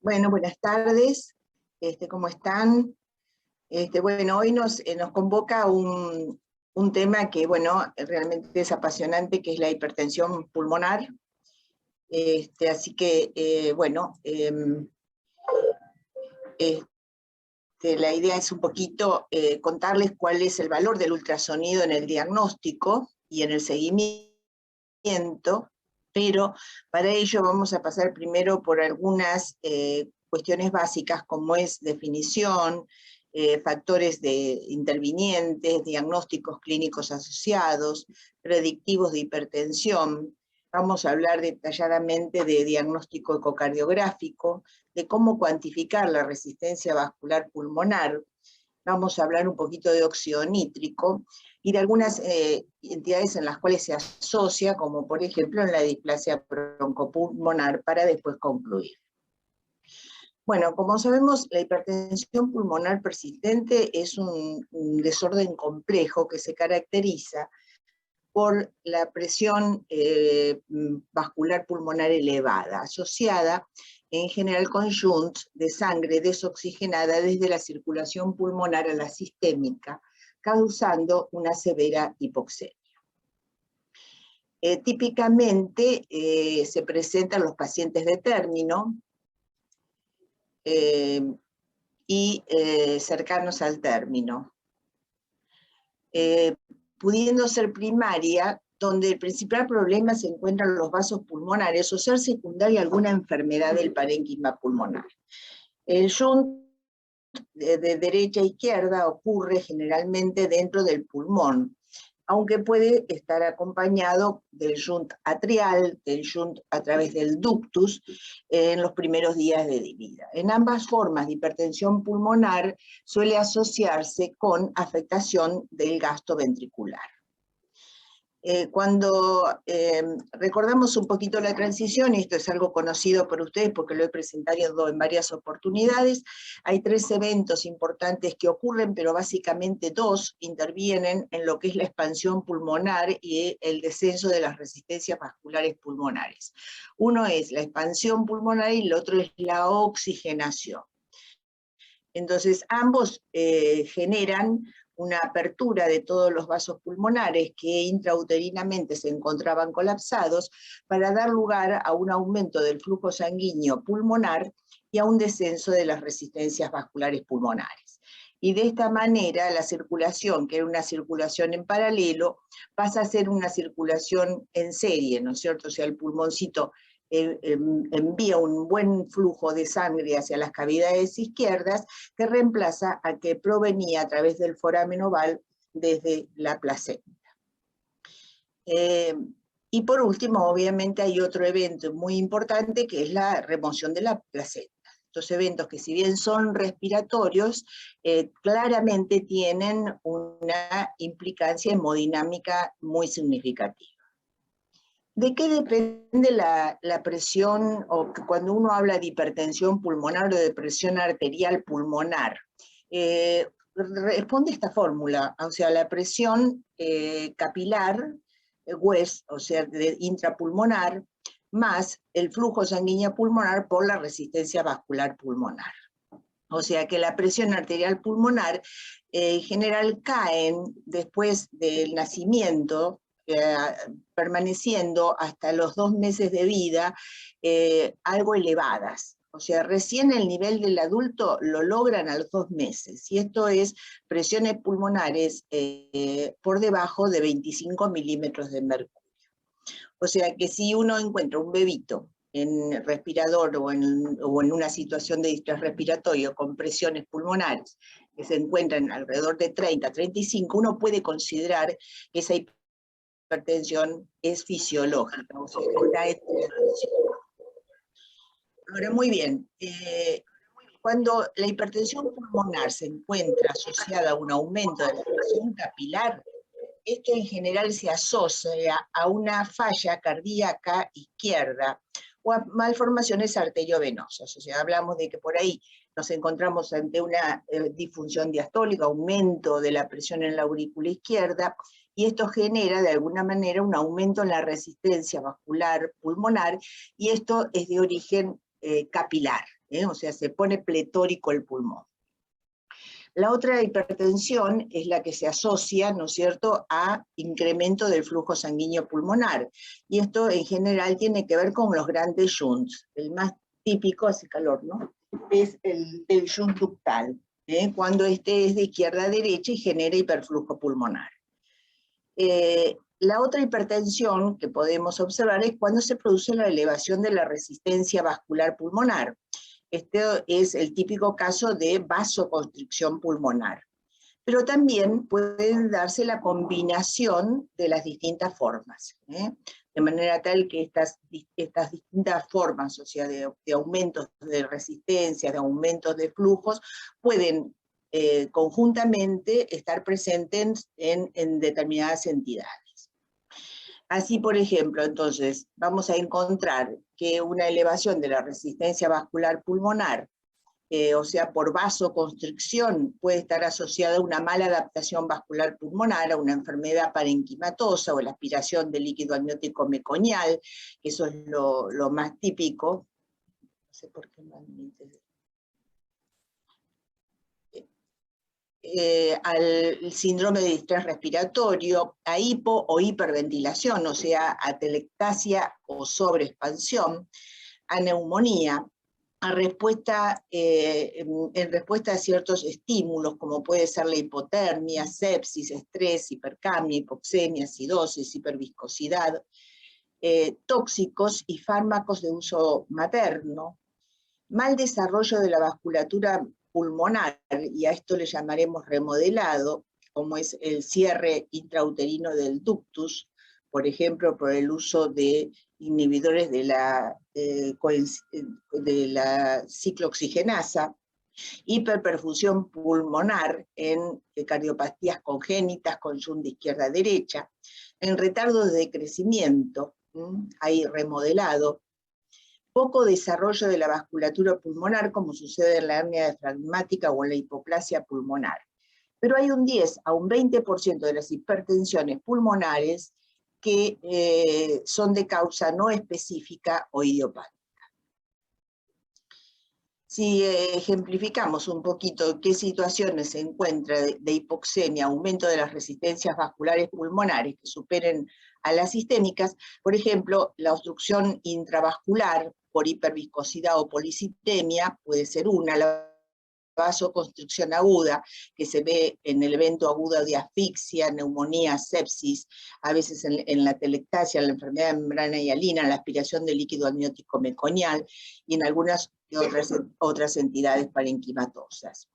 Bueno, buenas tardes. ¿Cómo están? Bueno, hoy nos convoca un tema que, bueno, realmente es apasionante, que es la hipertensión pulmonar. Así que, la idea es un poquito contarles cuál es el valor del ultrasonido en el diagnóstico y en el seguimiento, pero para ello vamos a pasar primero por algunas cuestiones básicas, como es definición, factores de intervinientes, diagnósticos clínicos asociados, predictivos de hipertensión. Vamos a hablar detalladamente de diagnóstico ecocardiográfico, de cómo cuantificar la resistencia vascular pulmonar. Vamos a hablar un poquito de óxido nítrico y de algunas entidades en las cuales se asocia, como por ejemplo en la displasia broncopulmonar, para después concluir. Bueno, como sabemos, la hipertensión pulmonar persistente es un desorden complejo que se caracteriza por la presión vascular pulmonar elevada, asociada en general con shunts de sangre desoxigenada desde la circulación pulmonar a la sistémica, causando una severa hipoxemia. Típicamente se presentan los pacientes de término y cercanos al término, pudiendo ser primaria, donde el principal problema se encuentran los vasos pulmonares, o ser secundaria alguna enfermedad del parénquima pulmonar. El shunt de derecha a izquierda ocurre generalmente dentro del pulmón, aunque puede estar acompañado del shunt atrial, del shunt a través del ductus, en los primeros días de vida. En ambas formas de hipertensión pulmonar suele asociarse con afectación del gasto ventricular. Cuando recordamos un poquito la transición, y esto es algo conocido por ustedes porque lo he presentado en varias oportunidades, hay tres eventos importantes que ocurren, pero básicamente dos intervienen en lo que es la expansión pulmonar y el descenso de las resistencias vasculares pulmonares. Uno es la expansión pulmonar y el otro es la oxigenación. Entonces, ambos generan una apertura de todos los vasos pulmonares que intrauterinamente se encontraban colapsados para dar lugar a un aumento del flujo sanguíneo pulmonar y a un descenso de las resistencias vasculares pulmonares. Y de esta manera la circulación, que era una circulación en paralelo, pasa a ser una circulación en serie, ¿no es cierto? O sea, el pulmoncito envía un buen flujo de sangre hacia las cavidades izquierdas que reemplaza a que provenía a través del foramen oval desde la placenta. Y por último, obviamente hay otro evento muy importante que es la remoción de la placenta. Estos eventos que si bien son respiratorios, claramente tienen una implicancia hemodinámica muy significativa. ¿De qué depende la presión, o cuando uno habla de hipertensión pulmonar o de presión arterial pulmonar? Responde esta fórmula, o sea, la presión capilar, WES, o sea, intrapulmonar, más el flujo sanguíneo pulmonar por la resistencia vascular pulmonar. O sea que la presión arterial pulmonar en general cae después del nacimiento, permaneciendo hasta los 2 meses de vida algo elevadas. O sea, recién el nivel del adulto lo logran a los 2 meses. Y esto es presiones pulmonares por debajo de 25 milímetros de mercurio. O sea que si uno encuentra un bebito en respirador o en una situación de distrés respiratorio con presiones pulmonares que se encuentran alrededor de 30, 35, uno puede considerar que esa hipertensión es fisiológica, o sea, que está en transición. Ahora, muy bien, cuando la hipertensión pulmonar se encuentra asociada a un aumento de la presión capilar, esto en general se asocia a una falla cardíaca izquierda o a malformaciones arteriovenosas. O sea, hablamos de que por ahí nos encontramos ante una disfunción diastólica, aumento de la presión en la aurícula izquierda, y esto genera de alguna manera un aumento en la resistencia vascular pulmonar, y esto es de origen capilar. o sea, se pone pletórico el pulmón. La otra hipertensión es la que se asocia, ¿no es cierto?, a incremento del flujo sanguíneo pulmonar. Y esto en general tiene que ver con los grandes shunts. El más típico, hace calor, ¿no?, es el shunt ductal, cuando este es de izquierda a derecha y genera hiperflujo pulmonar. La otra hipertensión que podemos observar es cuando se produce la elevación de la resistencia vascular pulmonar. Este es el típico caso de vasoconstricción pulmonar. Pero también puede darse la combinación de las distintas formas, de manera tal que estas distintas formas, o sea, de aumentos de resistencia, de aumentos de flujos, pueden conjuntamente estar presentes en determinadas entidades. Así, por ejemplo, entonces, vamos a encontrar que una elevación de la resistencia vascular pulmonar, o sea, por vasoconstricción, puede estar asociada a una mala adaptación vascular pulmonar, a una enfermedad parenquimatosa o la aspiración de líquido amniótico meconial, que eso es lo más típico. No sé por qué más me interesa. Al síndrome de distrés respiratorio, a hipo o hiperventilación, o sea, atelectasia o sobreexpansión, a neumonía, en respuesta a ciertos estímulos, como puede ser la hipotermia, sepsis, estrés, hipercamia, hipoxemia, acidosis, hiperviscosidad, tóxicos y fármacos de uso materno, mal desarrollo de la vasculatura pulmonar, y a esto le llamaremos remodelado, como es el cierre intrauterino del ductus, por ejemplo, por el uso de inhibidores de la ciclooxigenasa, hiperperfusión pulmonar en cardiopatías congénitas con shunt de izquierda a derecha, en retardos de crecimiento, hay remodelado, poco desarrollo de la vasculatura pulmonar, como sucede en la hernia diafragmática o en la hipoplasia pulmonar. Pero hay un 10 a un 20% de las hipertensiones pulmonares que son de causa no específica o idiopática. Si ejemplificamos un poquito qué situaciones se encuentra de hipoxemia, aumento de las resistencias vasculares pulmonares que superen a las sistémicas, por ejemplo, la obstrucción intravascular por hiperviscosidad o policitemia puede ser una, la vasoconstricción aguda, que se ve en el evento agudo de asfixia, neumonía, sepsis, a veces en la atelectasia, la enfermedad de membrana hialina, la aspiración de líquido amniótico meconial, y en algunas otras entidades parenquimatosas.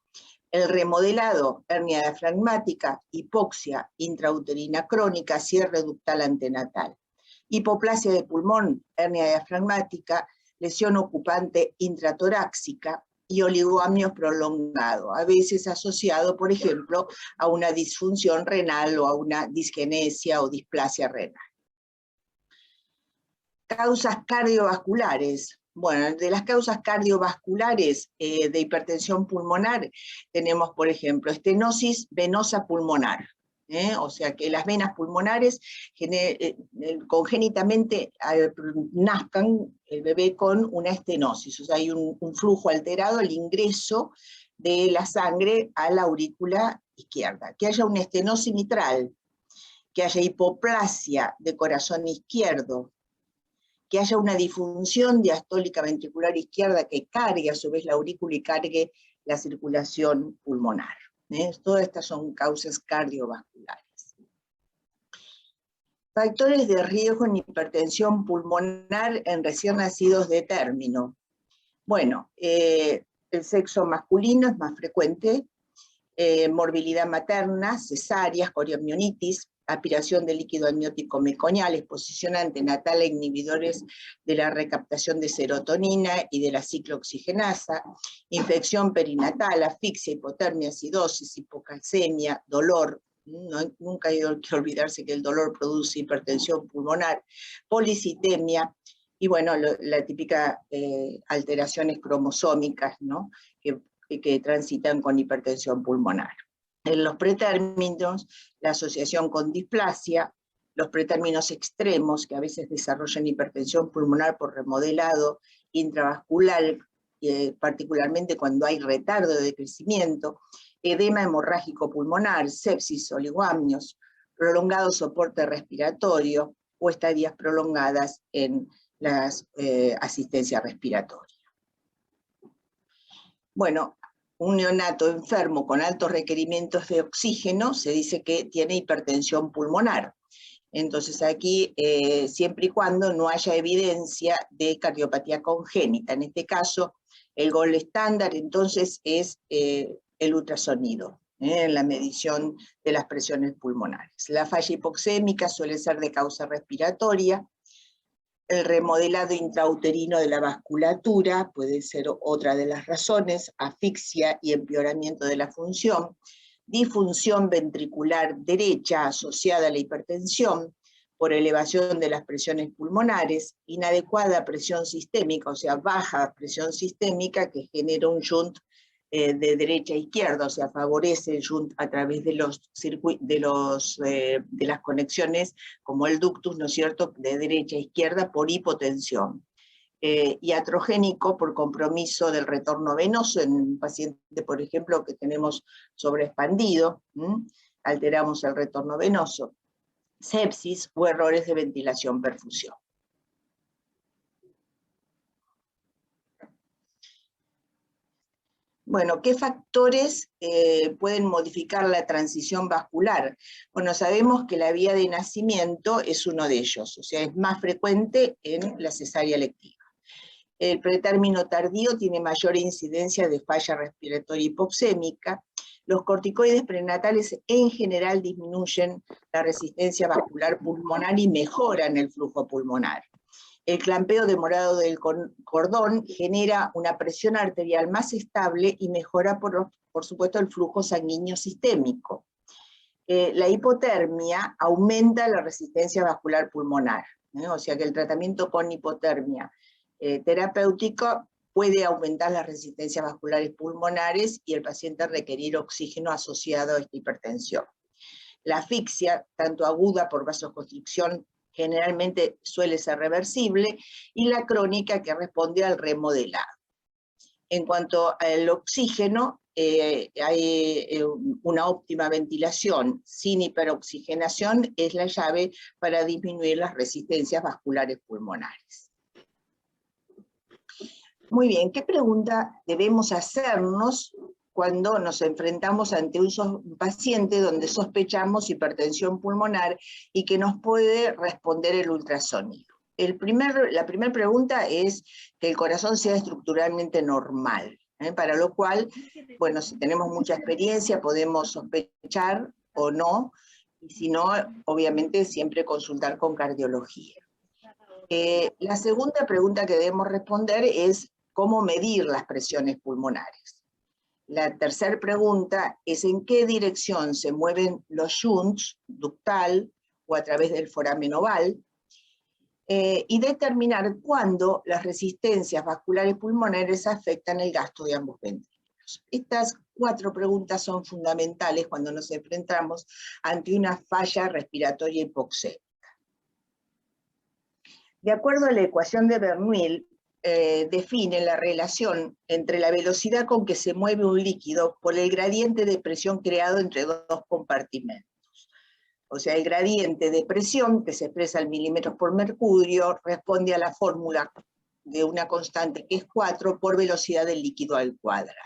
El remodelado, hernia diafragmática, hipoxia intrauterina crónica, cierre ductal antenatal. Hipoplasia de pulmón, hernia diafragmática, lesión ocupante intratorácica y oligoamnios prolongado, a veces asociado, por ejemplo, a una disfunción renal o a una disgenesia o displasia renal. Causas cardiovasculares. Bueno, de las causas cardiovasculares de hipertensión pulmonar tenemos, por ejemplo, estenosis venosa pulmonar, o sea que las venas pulmonares congénitamente nazcan el bebé con una estenosis, o sea hay un flujo alterado, el ingreso de la sangre a la aurícula izquierda, que haya una estenosis mitral, que haya hipoplasia de corazón izquierdo, que haya una disfunción diastólica ventricular izquierda que cargue a su vez la aurícula y cargue la circulación pulmonar. Todas estas son causas cardiovasculares. Factores de riesgo en hipertensión pulmonar en recién nacidos de término. Bueno, el sexo masculino es más frecuente, morbilidad materna, cesáreas, coriomionitis, aspiración de líquido amniótico meconial, exposición antenatal a inhibidores de la recaptación de serotonina y de la ciclooxigenasa, infección perinatal, asfixia, hipotermia, acidosis, hipocalcemia, dolor, nunca hay que olvidarse que el dolor produce hipertensión pulmonar, policitemia, y bueno, la típica alteraciones cromosómicas, ¿no?, que transitan con hipertensión pulmonar. En los pretérminos, la asociación con displasia, los pretérminos extremos, que a veces desarrollan hipertensión pulmonar por remodelado intravascular particularmente cuando hay retardo de crecimiento, edema hemorrágico pulmonar, sepsis, oligoamnios, prolongado soporte respiratorio o estadías prolongadas en la asistencia respiratoria. Bueno, un neonato enfermo con altos requerimientos de oxígeno se dice que tiene hipertensión pulmonar. Entonces aquí, siempre y cuando no haya evidencia de cardiopatía congénita. En este caso, el gold estándar entonces es el ultrasonido, en la medición de las presiones pulmonares. La falla hipoxémica suele ser de causa respiratoria. El remodelado intrauterino de la vasculatura puede ser otra de las razones, asfixia y empeoramiento de la función, disfunción ventricular derecha asociada a la hipertensión por elevación de las presiones pulmonares, inadecuada presión sistémica, o sea, baja presión sistémica que genera un shunt de derecha a izquierda, o sea, favorece el shunt a través de las conexiones, como el ductus, ¿no es cierto?, de derecha a izquierda por hipotensión. Iatrogénico por compromiso del retorno venoso en un paciente, por ejemplo, que tenemos sobreexpandido, alteramos el retorno venoso. Sepsis o errores de ventilación-perfusión. Bueno, ¿qué factores pueden modificar la transición vascular? Bueno, sabemos que la vía de nacimiento es uno de ellos, o sea, es más frecuente en la cesárea electiva. El pretérmino tardío tiene mayor incidencia de falla respiratoria hipoxémica. Los corticoides prenatales en general disminuyen la resistencia vascular pulmonar y mejoran el flujo pulmonar. El clampeo demorado del cordón genera una presión arterial más estable y mejora, por supuesto, el flujo sanguíneo sistémico. La hipotermia aumenta la resistencia vascular pulmonar, o sea que el tratamiento con hipotermia terapéutico puede aumentar las resistencias vasculares pulmonares y el paciente requerir oxígeno asociado a esta hipertensión. La asfixia, tanto aguda por vasoconstricción, generalmente suele ser reversible, y la crónica que responde al remodelado. En cuanto al oxígeno, hay una óptima ventilación sin hiperoxigenación, es la llave para disminuir las resistencias vasculares pulmonares. Muy bien, ¿qué pregunta debemos hacernos cuando nos enfrentamos ante un paciente donde sospechamos hipertensión pulmonar y que nos puede responder el ultrasonido? La primera pregunta es que el corazón sea estructuralmente normal, para lo cual, bueno, si tenemos mucha experiencia podemos sospechar o no, y si no, obviamente siempre consultar con cardiología. La segunda pregunta que debemos responder es cómo medir las presiones pulmonares. La tercera pregunta es en qué dirección se mueven los shunts, ductal o a través del foramen oval, y determinar cuándo las resistencias vasculares pulmonares afectan el gasto de ambos ventrículos. Estas 4 preguntas son fundamentales cuando nos enfrentamos ante una falla respiratoria hipoxémica. De acuerdo a la ecuación de Bernoulli, define la relación entre la velocidad con que se mueve un líquido por el gradiente de presión creado entre dos compartimentos. O sea, el gradiente de presión, que se expresa en milímetros por mercurio, responde a la fórmula de una constante que es 4 por velocidad del líquido al cuadrado.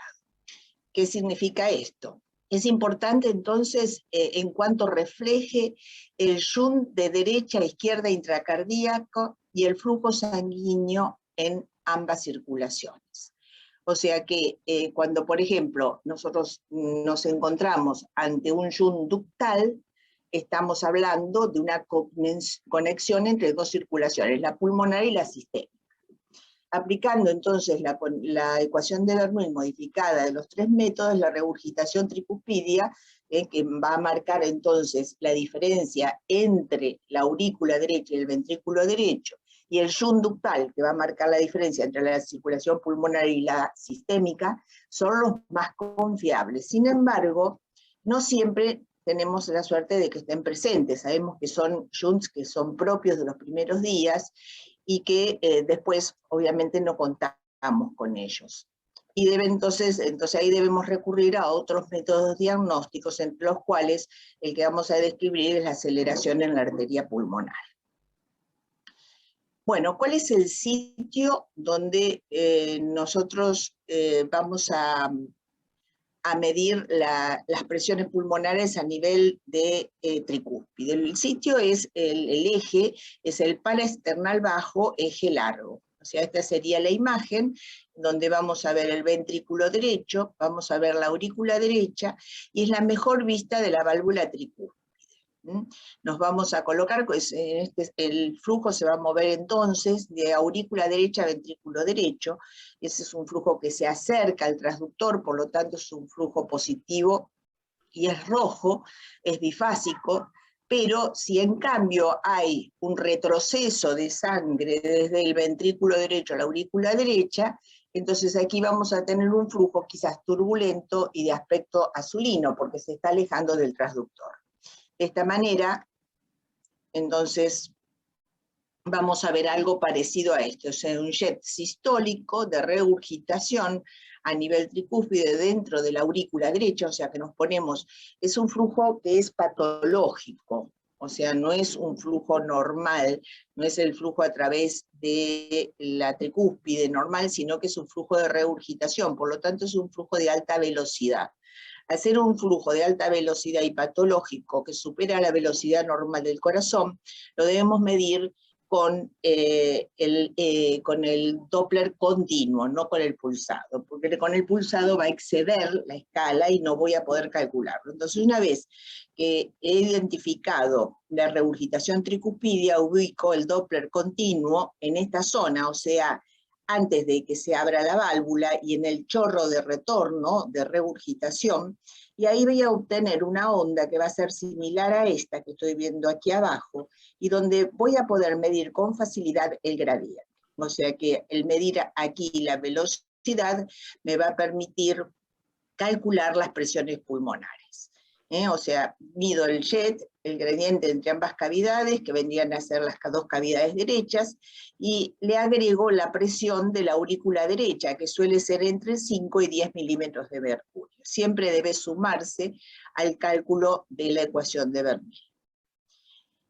¿Qué significa esto? Es importante entonces en cuanto refleje el shunt de derecha a izquierda intracardíaco y el flujo sanguíneo en ambas circulaciones. O sea que cuando, por ejemplo, nosotros nos encontramos ante un shunt ductal, estamos hablando de una conexión entre 2 circulaciones, la pulmonar y la sistémica. Aplicando entonces la ecuación de Bernoulli modificada de los 3 métodos, la regurgitación tricuspidia, que va a marcar entonces la diferencia entre la aurícula derecha y el ventrículo derecho, y el shunt ductal, que va a marcar la diferencia entre la circulación pulmonar y la sistémica, son los más confiables. Sin embargo, no siempre tenemos la suerte de que estén presentes. Sabemos que son shunts que son propios de los primeros días, y que después obviamente no contamos con ellos. Y entonces ahí debemos recurrir a otros métodos diagnósticos, entre los cuales el que vamos a describir es la aceleración en la arteria pulmonar. Bueno, ¿cuál es el sitio donde nosotros vamos a medir las presiones pulmonares a nivel de tricúspide? El sitio es el eje, es el paraesternal bajo, eje largo. O sea, esta sería la imagen donde vamos a ver el ventrículo derecho, vamos a ver la aurícula derecha, y es la mejor vista de la válvula tricúspide. Nos vamos a colocar, pues, el flujo se va a mover entonces de aurícula derecha a ventrículo derecho. Ese es un flujo que se acerca al transductor, por lo tanto es un flujo positivo y es rojo, es bifásico. Pero si en cambio hay un retroceso de sangre desde el ventrículo derecho a la aurícula derecha, entonces aquí vamos a tener un flujo quizás turbulento y de aspecto azulino, porque se está alejando del transductor. De esta manera, entonces, vamos a ver algo parecido a esto, o sea, un jet sistólico de regurgitación a nivel tricúspide dentro de la aurícula derecha, o sea que nos ponemos, es un flujo que es patológico, o sea, no es un flujo normal, no es el flujo a través de la tricúspide normal, sino que es un flujo de regurgitación, por lo tanto es un flujo de alta velocidad. Hacer un flujo de alta velocidad y patológico que supera la velocidad normal del corazón, lo debemos medir con el Doppler continuo, no con el pulsado, porque con el pulsado va a exceder la escala y no voy a poder calcularlo. Entonces, una vez que he identificado la regurgitación tricúspidea, ubico el Doppler continuo en esta zona, o sea, antes de que se abra la válvula y en el chorro de retorno, de regurgitación, y ahí voy a obtener una onda que va a ser similar a esta que estoy viendo aquí abajo, y donde voy a poder medir con facilidad el gradiente. O sea que el medir aquí la velocidad me va a permitir calcular las presiones pulmonares. O sea, mido el jet, el gradiente entre ambas cavidades, que vendrían a ser las dos cavidades derechas, y le agrego la presión de la aurícula derecha, que suele ser entre 5 y 10 milímetros de mercurio. Siempre debe sumarse al cálculo de la ecuación de Bernoulli.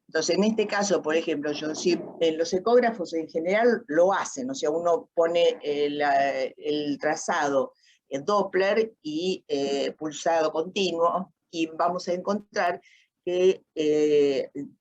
Entonces, en este caso, por ejemplo, en los ecógrafos en general lo hacen, o sea, uno pone el trazado Doppler y pulsado continuo, y vamos a encontrar que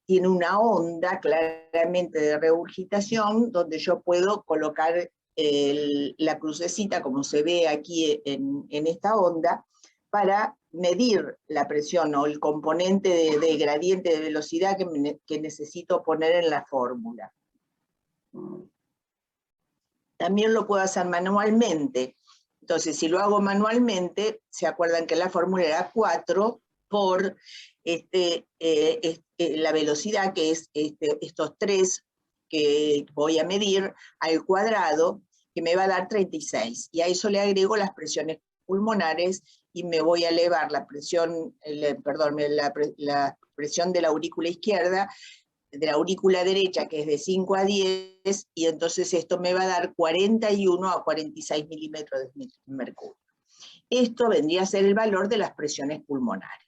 tiene una onda claramente de regurgitación, donde yo puedo colocar la crucecita, como se ve aquí en esta onda, para medir la presión o el componente de gradiente de velocidad que necesito poner en la fórmula. También lo puedo hacer manualmente. Entonces, si lo hago manualmente, se acuerdan que la fórmula era 4 por la velocidad, que es estos 3 que voy a medir, al cuadrado, que me va a dar 36. Y a eso le agrego las presiones pulmonares, y me voy a elevar la presión, la presión de la aurícula izquierda, de la aurícula derecha, que es de 5 a 10, y entonces esto me va a dar 41 a 46 milímetros de mercurio. Esto vendría a ser el valor de las presiones pulmonares.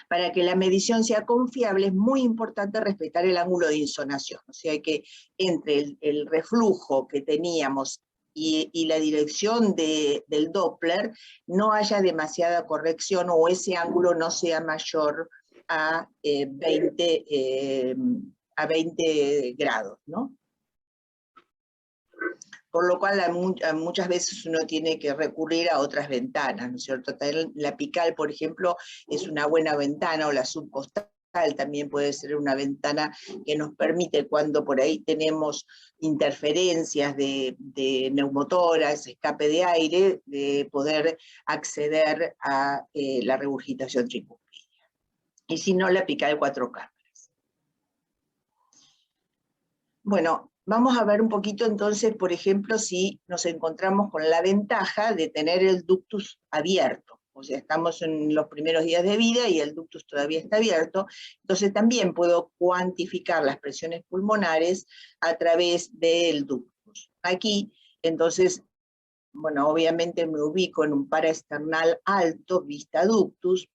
Para que la medición sea confiable es muy importante respetar el ángulo de insonación, o sea que entre el reflujo que teníamos y la dirección del Doppler no haya demasiada corrección, o ese ángulo no sea mayor a 20 grados, ¿no? Por lo cual muchas veces uno tiene que recurrir a otras ventanas, ¿no es cierto? La apical, por ejemplo, es una buena ventana, o la subcostal también puede ser una ventana que nos permite, cuando por ahí tenemos interferencias de neumotoras, escape de aire, de poder acceder a la regurgitación tricúspidea. Y si no, la apical 4 cámaras. Bueno, vamos a ver un poquito entonces, por ejemplo, si nos encontramos con la ventaja de tener el ductus abierto. O sea, estamos en los primeros días de vida y el ductus todavía está abierto, entonces también puedo cuantificar las presiones pulmonares a través del ductus. Aquí Entonces, bueno, obviamente me ubico en un paraesternal alto, vista ductus,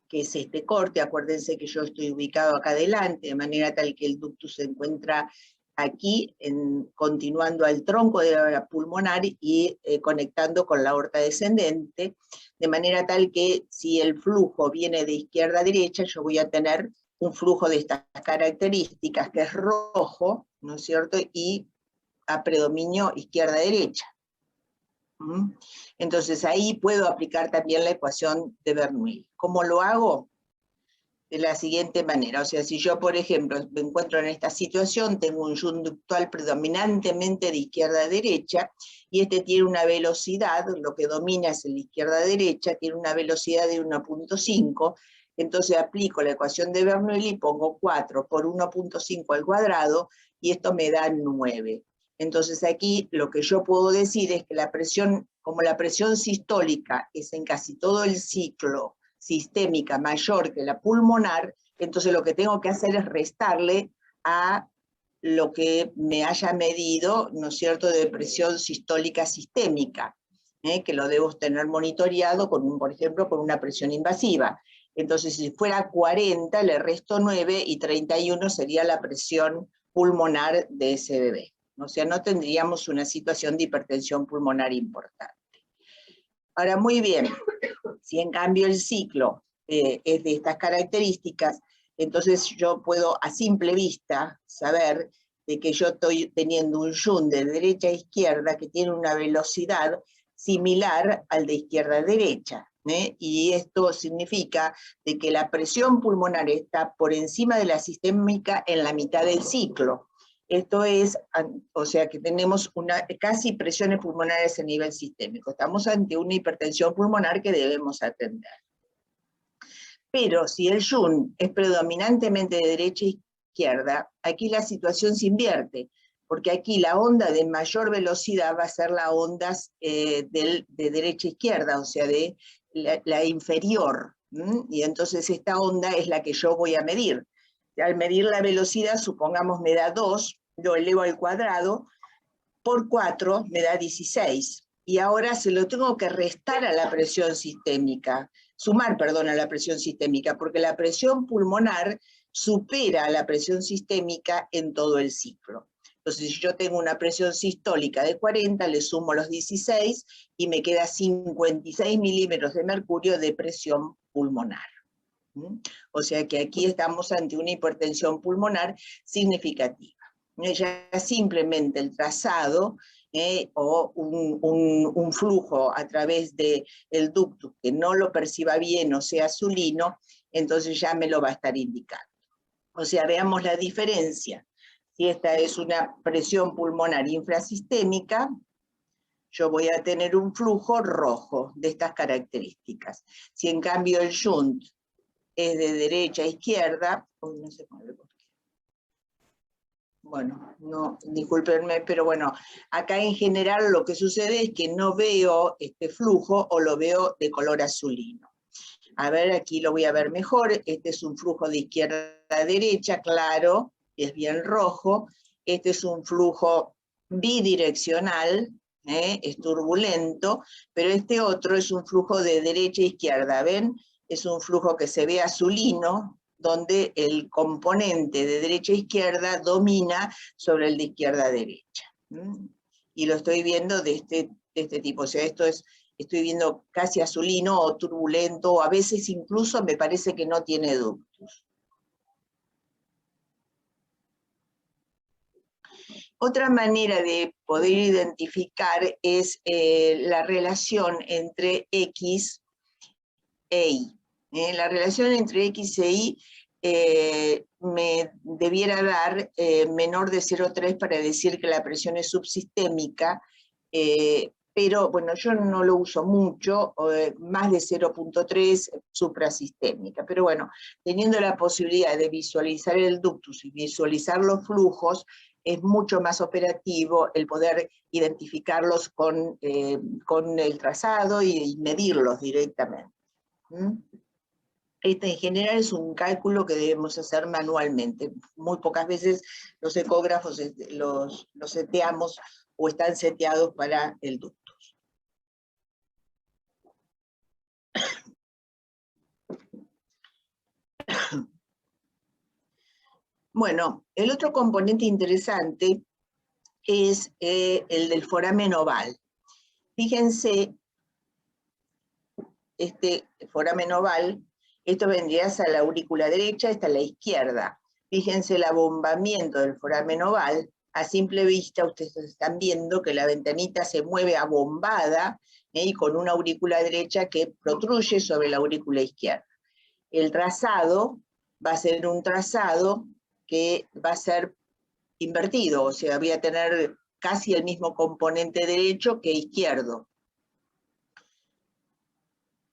que es este corte. Acuérdense que yo estoy ubicado acá adelante, de manera tal que el ductus se encuentra aquí, continuando al tronco de la pulmonar y conectando con la aorta descendente, de manera tal que si el flujo viene de izquierda a derecha, yo voy a tener un flujo de estas características, que es rojo, ¿no es cierto?, y a predominio izquierda-derecha. Entonces ahí puedo aplicar también la ecuación de Bernoulli. ¿Cómo lo hago? De la siguiente manera, o sea, si yo, por ejemplo, me encuentro en esta situación, tengo un shunt ductual predominantemente de izquierda a derecha, y este tiene una velocidad, lo que domina es el izquierda a derecha, tiene una velocidad de 1.5, entonces aplico la ecuación de Bernoulli, pongo 4 por 1.5 al cuadrado, y esto me da 9. Entonces aquí lo que yo puedo decir es que la presión, como la presión sistólica es en casi todo el ciclo sistémica mayor que la pulmonar, entonces lo que tengo que hacer es restarle a lo que me haya medido, ¿no es cierto?, de presión sistólica sistémica, que lo debo tener monitoreado, por ejemplo, con una presión invasiva. Entonces, si fuera 40, le resto 9, y 31 sería la presión pulmonar de ese bebé. O sea, no tendríamos una situación de hipertensión pulmonar importante. Ahora, muy bien, si en cambio el ciclo es de estas características, entonces yo puedo a simple vista saber de que yo estoy teniendo un shunt de derecha a izquierda que tiene una velocidad similar al de izquierda a derecha. Y esto significa de que la presión pulmonar está por encima de la sistémica en la mitad del ciclo. Esto es, o sea que tenemos casi presiones pulmonares a nivel sistémico. Estamos ante una hipertensión pulmonar que debemos atender. Pero si el shunt es predominantemente de derecha a izquierda, aquí la situación se invierte, porque aquí la onda de mayor velocidad va a ser la onda de derecha a izquierda, o sea, de la inferior. Y entonces esta onda es la que yo voy a medir. Al medir la velocidad, supongamos me da 2, lo elevo al cuadrado, por 4 me da 16. Y ahora se lo tengo que restar a la presión sistémica, sumar, perdón, a la presión sistémica, porque la presión pulmonar supera a la presión sistémica en todo el ciclo. Entonces, si yo tengo una presión sistólica de 40, le sumo los 16 y me queda 56 milímetros de mercurio de presión pulmonar. O sea que aquí estamos ante una hipertensión pulmonar significativa. Ya simplemente el trazado o un flujo a través del ductus que no lo perciba bien o sea azulino, entonces ya me lo va a estar indicando. O sea, veamos la diferencia. Si esta es una presión pulmonar infrasistémica, yo voy a tener un flujo rojo de estas características. Si en cambio el shunt es de derecha a izquierda, no se mueve por qué. Bueno, no, discúlpenme, pero bueno, acá en general lo que sucede es que no veo este flujo o lo veo de color azulino. A ver, aquí lo voy a ver mejor. Este es un flujo de izquierda a derecha, claro, es bien rojo. Este es un flujo bidireccional, es turbulento, pero este otro es un flujo de derecha a izquierda, ¿ven? Es un flujo que se ve azulino, donde el componente de derecha a izquierda domina sobre el de izquierda a derecha. Y lo estoy viendo de este tipo, o sea, estoy viendo casi azulino o turbulento, o a veces incluso me parece que no tiene ductus. Otra manera de poder identificar es la relación entre X e Y. La relación entre X e Y me debiera dar menor de 0,3 para decir que la presión es subsistémica, pero bueno, yo no lo uso mucho, más de 0,3 suprasistémica, pero bueno, teniendo la posibilidad de visualizar el ductus y visualizar los flujos, es mucho más operativo el poder identificarlos con el trazado y medirlos directamente. Este en general es un cálculo que debemos hacer manualmente. Muy pocas veces los ecógrafos los seteamos o están seteados para el ductus. Bueno, el otro componente interesante es el del foramen oval. Fíjense, este foramen oval, esto vendría a la aurícula derecha, esta a la izquierda. Fíjense el abombamiento del foramen oval. A simple vista ustedes están viendo que la ventanita se mueve abombada y con una aurícula derecha que protruye sobre la aurícula izquierda. El trazado va a ser un trazado que va a ser invertido, o sea, voy a tener casi el mismo componente derecho que izquierdo.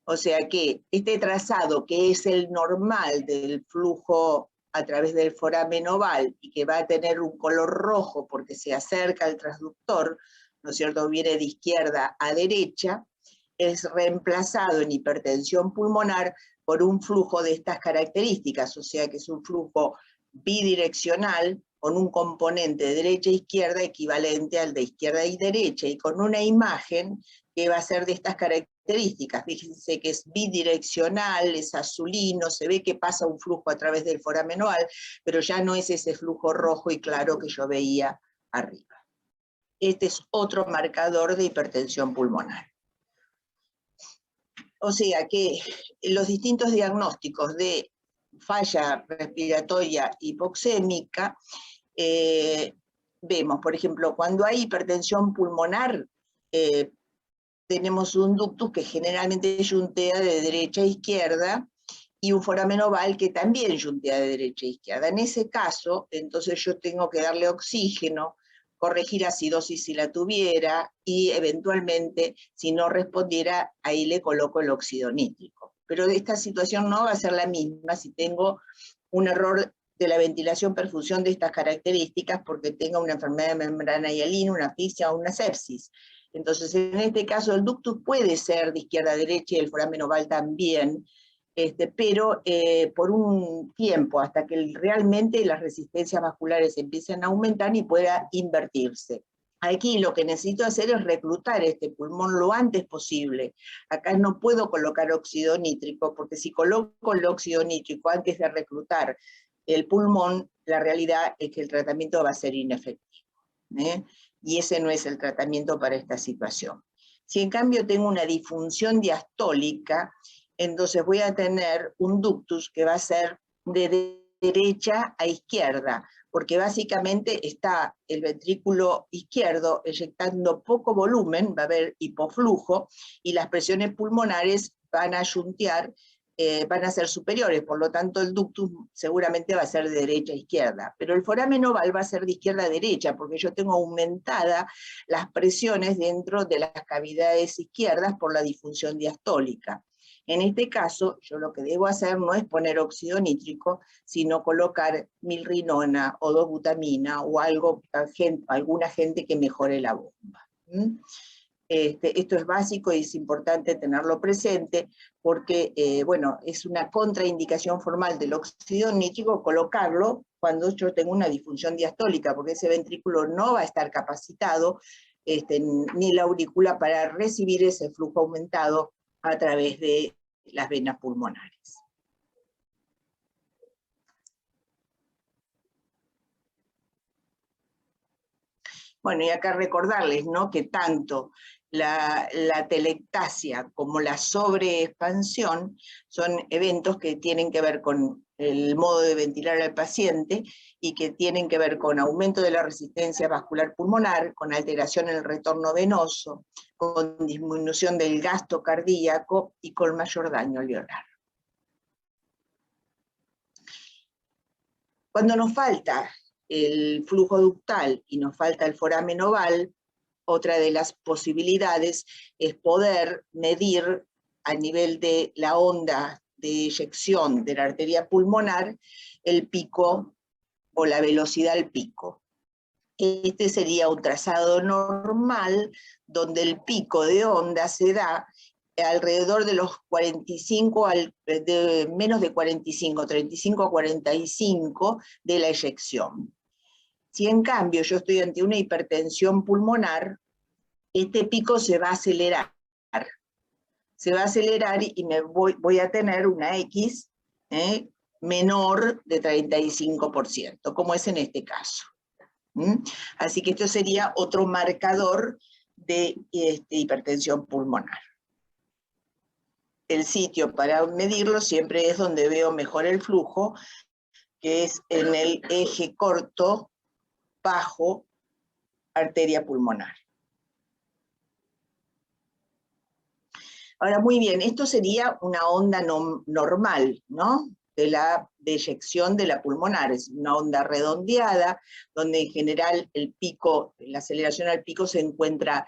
O sea que este trazado, que es el normal del flujo a través del foramen oval y que va a tener un color rojo porque se acerca al transductor, ¿no es cierto?, viene de izquierda a derecha, es reemplazado en hipertensión pulmonar por un flujo de estas características, o sea que es un flujo bidireccional con un componente derecha-izquierda equivalente al de izquierda y derecha, y con una imagen que va a ser de estas características. Fíjense que es bidireccional, es azulino, se ve que pasa un flujo a través del foramen oval, pero ya no es ese flujo rojo y claro que yo veía arriba. Este es otro marcador de hipertensión pulmonar. O sea que los distintos diagnósticos de falla respiratoria hipoxémica, vemos, por ejemplo, cuando hay hipertensión pulmonar, tenemos un ductus que generalmente yuntea de derecha a izquierda, y un foramen oval que también yuntea de derecha a izquierda. En ese caso, entonces yo tengo que darle oxígeno, corregir acidosis si la tuviera, y eventualmente, si no respondiera, ahí le coloco el óxido nítrico. Pero esta situación no va a ser la misma si tengo un error de la ventilación-perfusión de estas características porque tenga una enfermedad de membrana hialina, una asfixia o una sepsis. Entonces, en este caso, el ductus puede ser de izquierda a derecha y el foramen oval también, pero por un tiempo, hasta que realmente las resistencias vasculares empiecen a aumentar y pueda invertirse. Aquí lo que necesito hacer es reclutar este pulmón lo antes posible. Acá no puedo colocar óxido nítrico, porque si coloco el óxido nítrico antes de reclutar el pulmón, la realidad es que el tratamiento va a ser inefectivo, y ese no es el tratamiento para esta situación. Si en cambio tengo una disfunción diastólica, entonces voy a tener un ductus que va a ser de derecha a izquierda, porque básicamente está el ventrículo izquierdo eyectando poco volumen, va a haber hipoflujo, y las presiones pulmonares van a yuntear, van a ser superiores, por lo tanto el ductus seguramente va a ser de derecha a izquierda, pero el foramen oval va a ser de izquierda a derecha, porque yo tengo aumentadas las presiones dentro de las cavidades izquierdas por la disfunción diastólica. En este caso, yo lo que debo hacer no es poner óxido nítrico, sino colocar milrinona o 2-butamina o algo, algún agente que mejore la bomba. Esto es básico y es importante tenerlo presente porque, bueno, es una contraindicación formal del óxido nítrico colocarlo cuando yo tengo una disfunción diastólica, porque ese ventrículo no va a estar capacitado, ni la aurícula para recibir ese flujo aumentado a través de las venas pulmonares. Bueno, y acá recordarles, ¿no?, que tanto la telectasia como la sobreexpansión son eventos que tienen que ver con el modo de ventilar al paciente y que tienen que ver con aumento de la resistencia vascular pulmonar, con alteración en el retorno venoso, con disminución del gasto cardíaco y con mayor daño alveolar. Cuando nos falta el flujo ductal y nos falta el foramen oval, otra de las posibilidades es poder medir a nivel de la onda de eyección de la arteria pulmonar el pico o la velocidad al pico. Este sería un trazado normal donde el pico de onda se da alrededor de los 45, menos de 45, 35 a 45 de la eyección. Si en cambio yo estoy ante una hipertensión pulmonar, este pico se va a acelerar. Se va a acelerar y voy a tener una X menor de 35%, como es en este caso. Así que esto sería otro marcador de hipertensión pulmonar. El sitio para medirlo siempre es donde veo mejor el flujo, que es en el eje corto, bajo, arteria pulmonar. Ahora, muy bien, esto sería una onda normal, ¿no? De la deyección de la pulmonar, es una onda redondeada, donde en general el pico, la aceleración al pico se encuentra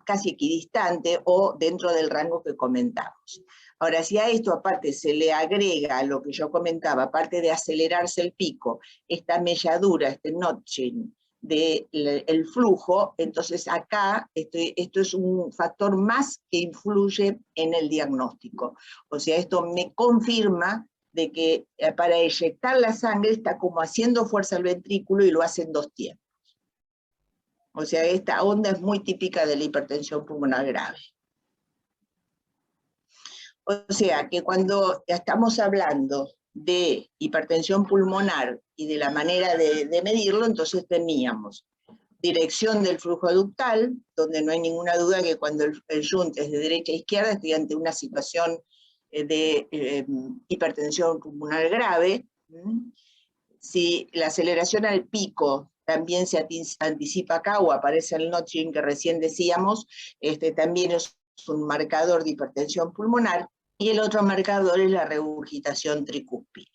casi equidistante o dentro del rango que comentamos. Ahora, si a esto aparte se le agrega lo que yo comentaba, aparte de acelerarse el pico, esta melladura, este notching del flujo, entonces acá esto es un factor más que influye en el diagnóstico. O sea, esto me confirma de que para eyectar la sangre está como haciendo fuerza al ventrículo y lo hace en 2 tiempos. O sea, esta onda es muy típica de la hipertensión pulmonar grave. O sea, que cuando estamos hablando de hipertensión pulmonar y de la manera de medirlo, entonces teníamos dirección del flujo ductal, donde no hay ninguna duda que cuando el shunt es de derecha a izquierda estoy ante una situación de hipertensión pulmonar grave. Si la aceleración al pico también se anticipa acá o aparece el notching que recién decíamos, también es un marcador de hipertensión pulmonar, y el otro marcador es la regurgitación tricúspide.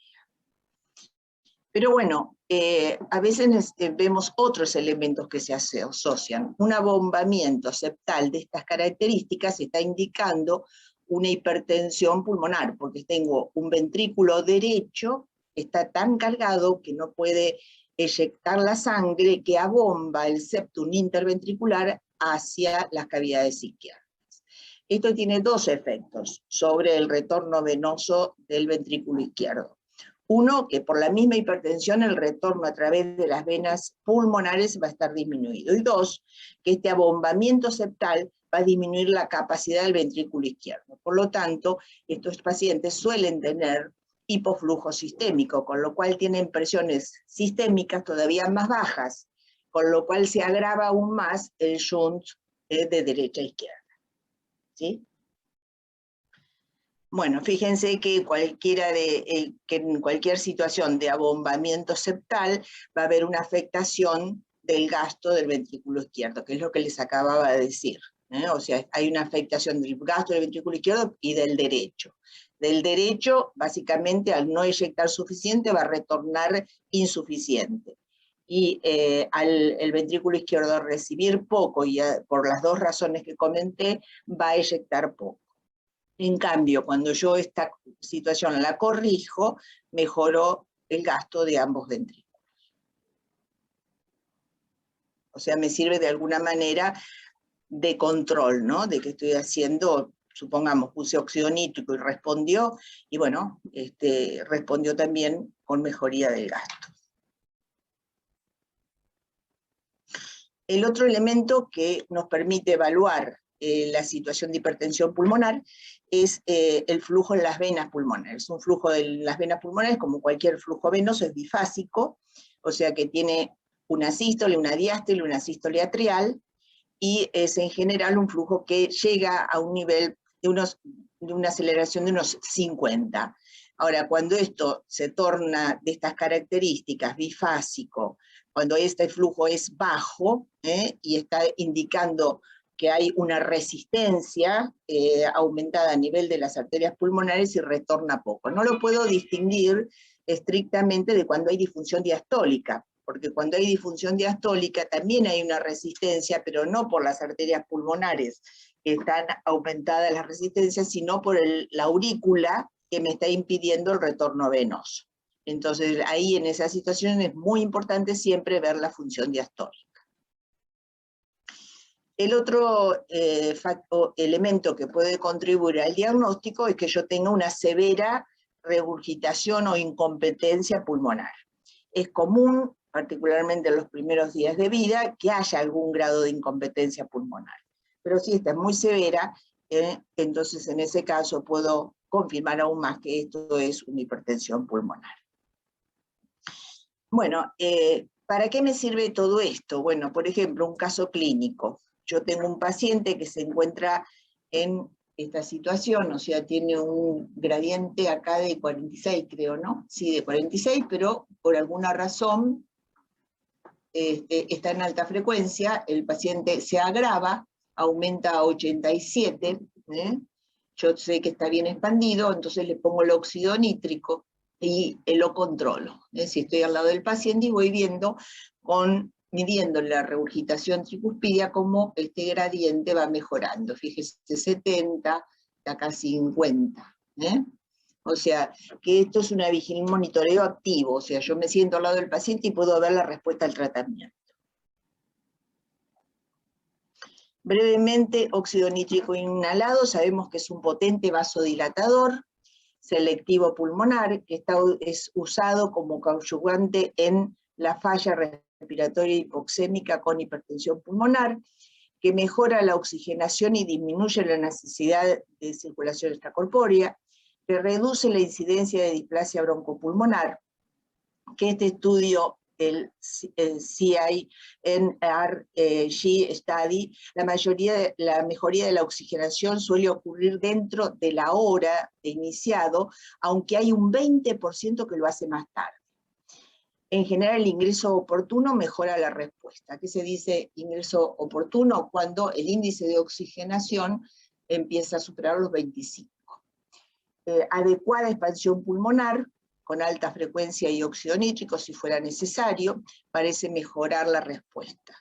Pero bueno, a veces vemos otros elementos que se asocian. Un abombamiento septal de estas características está indicando una hipertensión pulmonar, porque tengo un ventrículo derecho que está tan cargado que no puede eyectar la sangre, que abomba el septum interventricular hacia las cavidades izquierdas. Esto tiene 2 efectos sobre el retorno venoso del ventrículo izquierdo. Uno, que por la misma hipertensión el retorno a través de las venas pulmonares va a estar disminuido. Y 2, que este abombamiento septal va a disminuir la capacidad del ventrículo izquierdo. Por lo tanto, estos pacientes suelen tener hipoflujo sistémico, con lo cual tienen presiones sistémicas todavía más bajas, con lo cual se agrava aún más el shunt de derecha a izquierda. ¿Sí? Bueno, fíjense que que en cualquier situación de abombamiento septal va a haber una afectación del gasto del ventrículo izquierdo, que es lo que les acababa de decir. O sea, hay una afectación del gasto del ventrículo izquierdo y del derecho. Del derecho, básicamente, al no eyectar suficiente, va a retornar insuficiente. Y el ventrículo izquierdo recibir poco, y por las 2 razones que comenté, va a eyectar poco. En cambio, cuando yo esta situación la corrijo, mejoró el gasto de ambos ventrículos. O sea, me sirve de alguna manera de control, ¿no? De que estoy haciendo, supongamos, puse óxido nítrico y respondió, y bueno, respondió también con mejoría del gasto. El otro elemento que nos permite evaluar la situación de hipertensión pulmonar es el flujo en las venas pulmonares. Un flujo de las venas pulmonares, como cualquier flujo venoso, es bifásico, o sea que tiene una sístole, una diástole, una sístole atrial, y es en general un flujo que llega a un nivel de una aceleración de unos 50. Ahora, cuando esto se torna de estas características, bifásico, cuando este flujo es bajo, y está indicando que hay una resistencia aumentada a nivel de las arterias pulmonares y retorna poco. No lo puedo distinguir estrictamente de cuando hay disfunción diastólica, porque cuando hay disfunción diastólica también hay una resistencia, pero no por las arterias pulmonares que están aumentadas las resistencias, sino por la aurícula que me está impidiendo el retorno venoso. Entonces ahí en esa situación es muy importante siempre ver la función diastólica. El otro elemento que puede contribuir al diagnóstico es que yo tenga una severa regurgitación o incompetencia pulmonar. Es común particularmente en los primeros días de vida, que haya algún grado de incompetencia pulmonar. Pero si esta es muy severa, entonces en ese caso puedo confirmar aún más que esto es una hipertensión pulmonar. Bueno, ¿para qué me sirve todo esto? Bueno, por ejemplo, un caso clínico. Yo tengo un paciente que se encuentra en esta situación, o sea, tiene un gradiente acá de 46, creo, ¿no? Sí, de 46, pero por alguna razón está en alta frecuencia, el paciente se agrava, aumenta a 87, yo sé que está bien expandido, entonces le pongo el óxido nítrico y lo controlo. Si estoy al lado del paciente y voy viendo, midiendo la regurgitación tricuspidia, cómo este gradiente va mejorando. Fíjese, 70, acá 50. O sea, que esto es un monitoreo activo, o sea, yo me siento al lado del paciente y puedo ver la respuesta al tratamiento. Brevemente, óxido nítrico inhalado, sabemos que es un potente vasodilatador, selectivo pulmonar, que es usado como coadyuvante en la falla respiratoria hipoxémica con hipertensión pulmonar, que mejora la oxigenación y disminuye la necesidad de circulación extracorpórea, que reduce la incidencia de displasia broncopulmonar, que este estudio, el CINRG Study, la mejoría de la oxigenación suele ocurrir dentro de la hora de iniciado, aunque hay un 20% que lo hace más tarde. En general, el ingreso oportuno mejora la respuesta. ¿Qué se dice ingreso oportuno? Cuando el índice de oxigenación empieza a superar los 25. Adecuada expansión pulmonar, con alta frecuencia y óxido nítrico, si fuera necesario, parece mejorar la respuesta.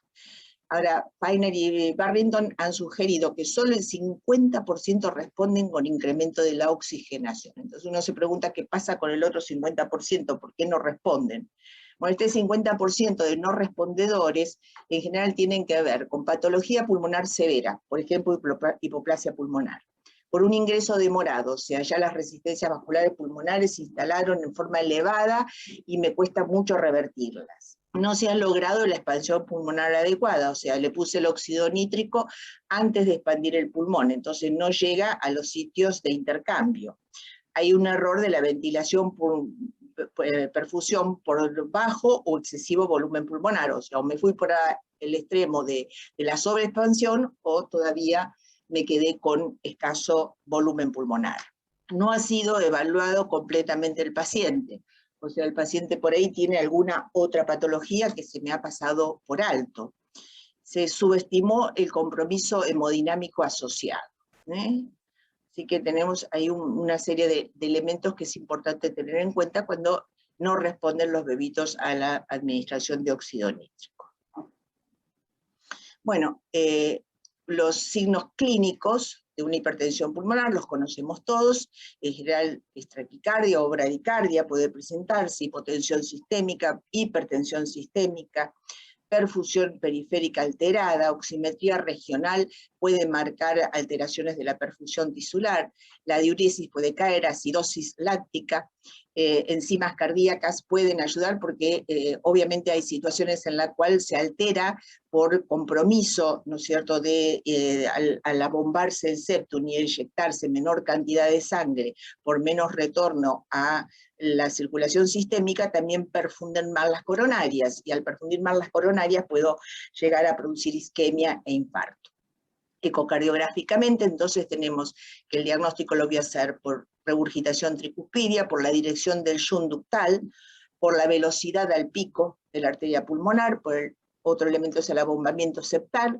Ahora, Feiner y Barrington han sugerido que solo el 50% responden con incremento de la oxigenación. Entonces uno se pregunta qué pasa con el otro 50%, ¿por qué no responden? Bueno, este 50% de no respondedores en general tienen que ver con patología pulmonar severa, por ejemplo, hipoplasia pulmonar, por un ingreso demorado, o sea, ya las resistencias vasculares pulmonares se instalaron en forma elevada y me cuesta mucho revertirlas. No se ha logrado la expansión pulmonar adecuada, o sea, le puse el óxido nítrico antes de expandir el pulmón, entonces no llega a los sitios de intercambio. Hay un error de la ventilación perfusión por bajo o excesivo volumen pulmonar, o sea, o me fui por el extremo de la sobreexpansión o todavía me quedé con escaso volumen pulmonar. No ha sido evaluado completamente el paciente, o sea, el paciente por ahí tiene alguna otra patología que se me ha pasado por alto. Se subestimó el compromiso hemodinámico asociado. Así que tenemos ahí una serie de elementos que es importante tener en cuenta cuando no responden los bebitos a la administración de óxido nítrico. Bueno, los signos clínicos de una hipertensión pulmonar los conocemos todos, en general es taquicardia o bradicardia, puede presentarse, hipotensión sistémica, hipertensión sistémica, perfusión periférica alterada, oximetría regional puede marcar alteraciones de la perfusión tisular, la diuresis puede caer, acidosis láctica, enzimas cardíacas pueden ayudar porque obviamente hay situaciones en las cuales se altera por compromiso, ¿no es cierto?, al abombarse el septum y inyectarse menor cantidad de sangre por menos retorno a la circulación sistémica, también perfunden mal las coronarias, y al perfundir mal las coronarias puedo llegar a producir isquemia e infarto. Ecocardiográficamente, entonces tenemos que el diagnóstico lo voy a hacer por regurgitación tricuspidia, por la dirección del shunt ductal, por la velocidad al pico de la arteria pulmonar, por otro elemento es el abombamiento septal,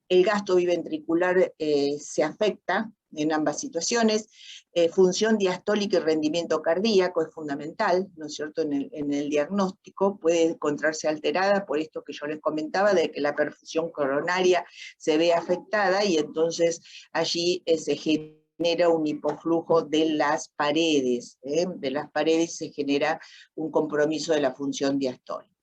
el gasto biventricular se afecta en ambas situaciones, función diastólica y rendimiento cardíaco es fundamental, ¿no es cierto?, en el diagnóstico, puede encontrarse alterada por esto que yo les comentaba, de que la perfusión coronaria se ve afectada y entonces allí se genera un hipoflujo de las paredes, se genera un compromiso de la función diastólica.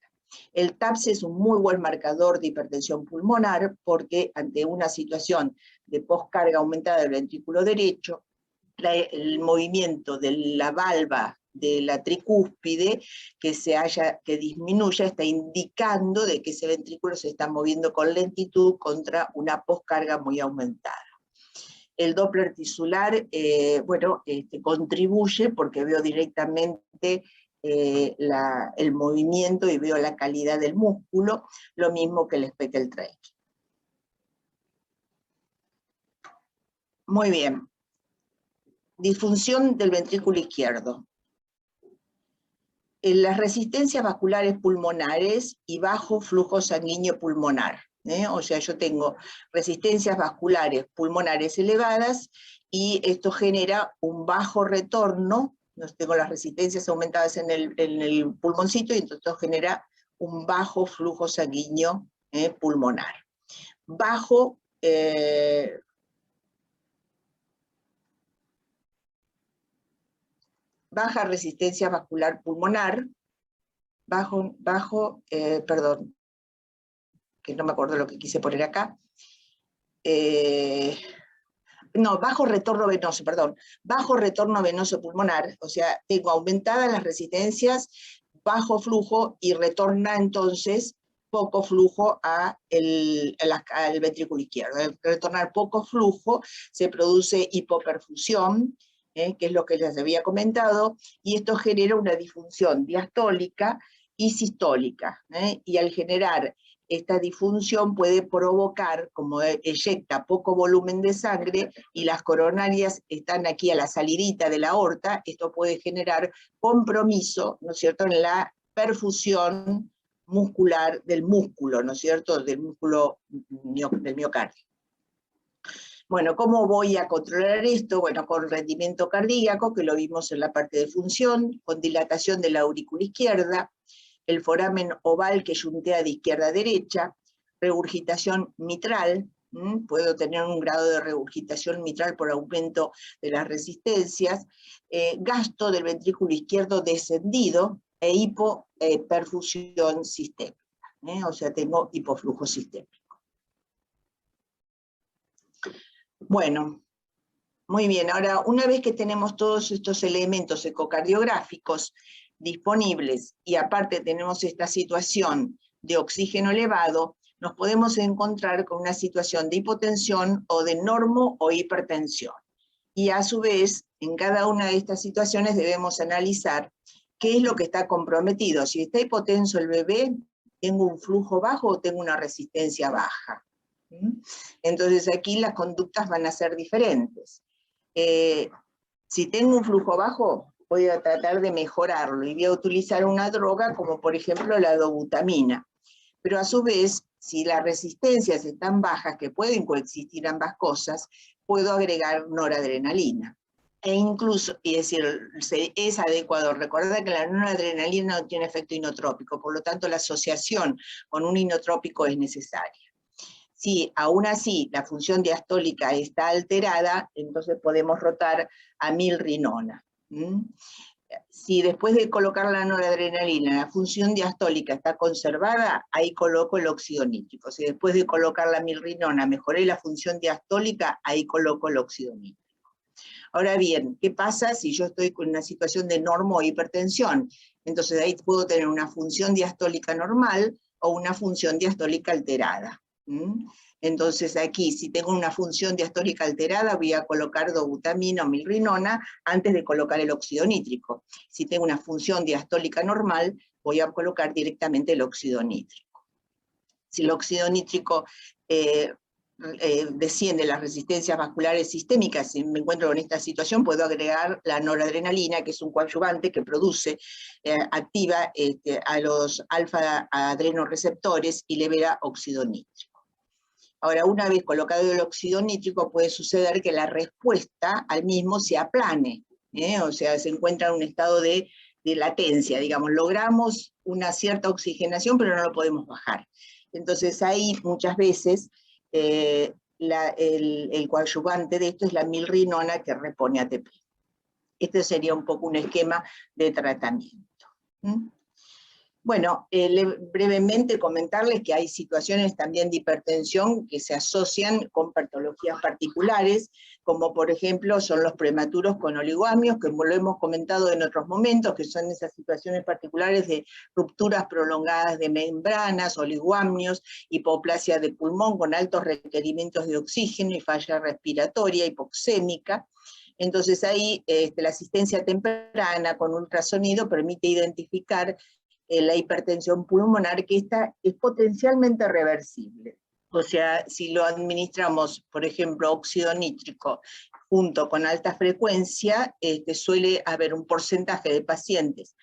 El TAPS es un muy buen marcador de hipertensión pulmonar porque ante una situación de postcarga aumentada del ventrículo derecho, el movimiento de la valva de la tricúspide que disminuya, está indicando de que ese ventrículo se está moviendo con lentitud contra una poscarga muy aumentada. El Doppler tisular, contribuye porque veo directamente el movimiento y veo la calidad del músculo, lo mismo que el Speckeltrack. Muy bien. Disfunción del ventrículo izquierdo. En las resistencias vasculares pulmonares y bajo flujo sanguíneo pulmonar. O sea, yo tengo resistencias vasculares pulmonares elevadas y esto genera un bajo retorno. Tengo las resistencias aumentadas en el pulmoncito y entonces esto genera un bajo flujo sanguíneo pulmonar. Baja resistencia vascular pulmonar, que no me acuerdo lo que quise poner acá, bajo retorno venoso, bajo retorno venoso pulmonar, o sea, tengo aumentadas las resistencias, bajo flujo, y retorna entonces poco flujo al ventrículo izquierdo. Al retornar poco flujo, se produce hipoperfusión, que es lo que les había comentado, y esto genera una disfunción diastólica y sistólica, y al generar esta disfunción puede provocar, como eyecta poco volumen de sangre y las coronarias están aquí a la salidita de la aorta, esto puede generar compromiso, ¿no es cierto?, en la perfusión muscular del músculo, ¿no es cierto?, del músculo del miocardio. Bueno, ¿cómo voy a controlar esto? Bueno, con rendimiento cardíaco, que lo vimos en la parte de función, con dilatación de la aurícula izquierda, el foramen oval que yuntea de izquierda a derecha, regurgitación mitral, puedo tener un grado de regurgitación mitral por aumento de las resistencias, gasto del ventrículo izquierdo descendido e hipoperfusión sistémica, o sea, tengo hipoflujo sistémico. Bueno, muy bien, ahora una vez que tenemos todos estos elementos ecocardiográficos disponibles y aparte tenemos esta situación de oxígeno elevado, nos podemos encontrar con una situación de hipotensión o de normo o hipertensión. Y a su vez, en cada una de estas situaciones debemos analizar qué es lo que está comprometido. Si está hipotenso el bebé, ¿tengo un flujo bajo o tengo una resistencia baja? Entonces aquí las conductas van a ser diferentes. Si tengo un flujo bajo, voy a tratar de mejorarlo y voy a utilizar una droga como por ejemplo la dobutamina. Pero a su vez, si las resistencias están bajas, que pueden coexistir ambas cosas, puedo agregar noradrenalina. E incluso, es decir, es adecuado. Recordad que la noradrenalina no tiene efecto inotrópico, por lo tanto la asociación con un inotrópico es necesaria. Si aún así la función diastólica está alterada, entonces podemos rotar a milrinona. Si después de colocar la noradrenalina la función diastólica está conservada, ahí coloco el óxido nítrico. Si después de colocar la milrinona mejoré la función diastólica, ahí coloco el óxido nítrico. Ahora bien, ¿qué pasa si yo estoy con una situación de normo o hipertensión? Entonces ahí puedo tener una función diastólica normal o una función diastólica alterada. Entonces aquí, si tengo una función diastólica alterada, voy a colocar dobutamina o milrinona antes de colocar el óxido nítrico. Si tengo una función diastólica normal, voy a colocar directamente el óxido nítrico. Si el óxido nítrico desciende las resistencias vasculares sistémicas, si me encuentro con esta situación, puedo agregar la noradrenalina, que es un coadyuvante que produce, activa a los alfa-adrenoreceptores y libera óxido nítrico. Ahora, una vez colocado el óxido nítrico, puede suceder que la respuesta al mismo se aplane, o sea, se encuentra en un estado de latencia, digamos, logramos una cierta oxigenación, pero no lo podemos bajar. Entonces ahí muchas veces el coadyuvante de esto es la milrinona que repone ATP. Este sería un poco un esquema de tratamiento. Bueno, brevemente comentarles que hay situaciones también de hipertensión que se asocian con patologías particulares, como por ejemplo son los prematuros con oligamios, que lo hemos comentado en otros momentos, que son esas situaciones particulares de rupturas prolongadas de membranas, oligamios, hipoplasia de pulmón con altos requerimientos de oxígeno y falla respiratoria, hipoxémica. Entonces ahí la asistencia temprana con ultrasonido permite identificar la hipertensión pulmonar, que esta es potencialmente reversible. O sea, si lo administramos, por ejemplo, óxido nítrico junto con alta frecuencia, suele haber un porcentaje de pacientes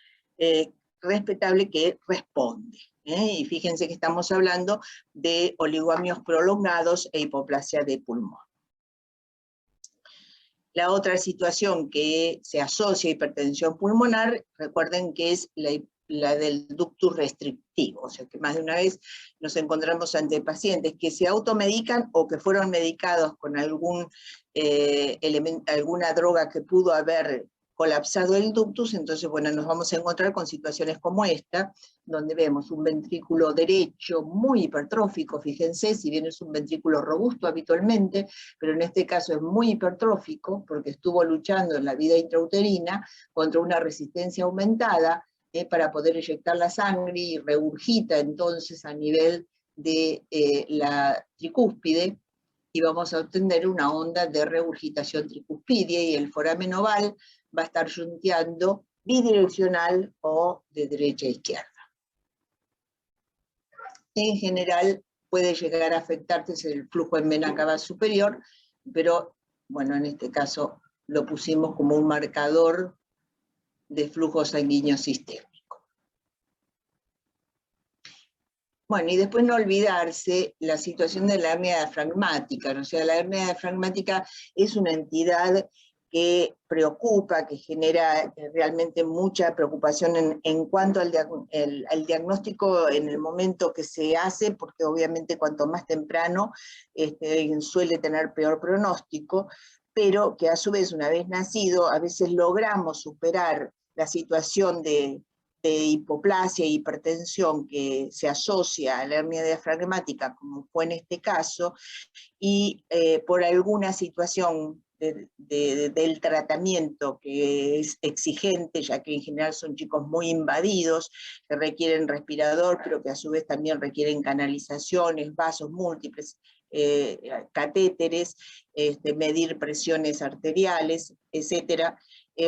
respetable que responde. Y fíjense que estamos hablando de oligamios prolongados e hipoplasia de pulmón. La otra situación que se asocia a hipertensión pulmonar, recuerden que es la del ductus restrictivo, o sea que más de una vez nos encontramos ante pacientes que se automedican o que fueron medicados con alguna droga que pudo haber colapsado el ductus. Entonces, bueno, nos vamos a encontrar con situaciones como esta, donde vemos un ventrículo derecho muy hipertrófico, fíjense, si bien es un ventrículo robusto habitualmente, pero en este caso es muy hipertrófico, porque estuvo luchando en la vida intrauterina contra una resistencia aumentada, para poder inyectar la sangre, y regurgita entonces a nivel de la tricúspide, y vamos a obtener una onda de regurgitación tricuspidia, y el foramen oval va a estar yunteando bidireccional o de derecha a izquierda. En general puede llegar a afectarse el flujo en vena cava superior, pero bueno, en este caso lo pusimos como un marcador de flujo sanguíneo sistémico. Bueno, y después no olvidarse la situación de la hernia diafragmática, ¿no? O sea, la hernia diafragmática es una entidad que preocupa, que genera realmente mucha preocupación en cuanto al diagnóstico en el momento que se hace, porque obviamente cuanto más temprano suele tener peor pronóstico, pero que a su vez, una vez nacido, a veces logramos superar la situación de hipoplasia e hipertensión que se asocia a la hernia diafragmática, como fue en este caso, y por alguna situación del tratamiento que es exigente, ya que en general son chicos muy invadidos, que requieren respirador, pero que a su vez también requieren canalizaciones, vasos múltiples, catéteres, medir presiones arteriales, etcétera.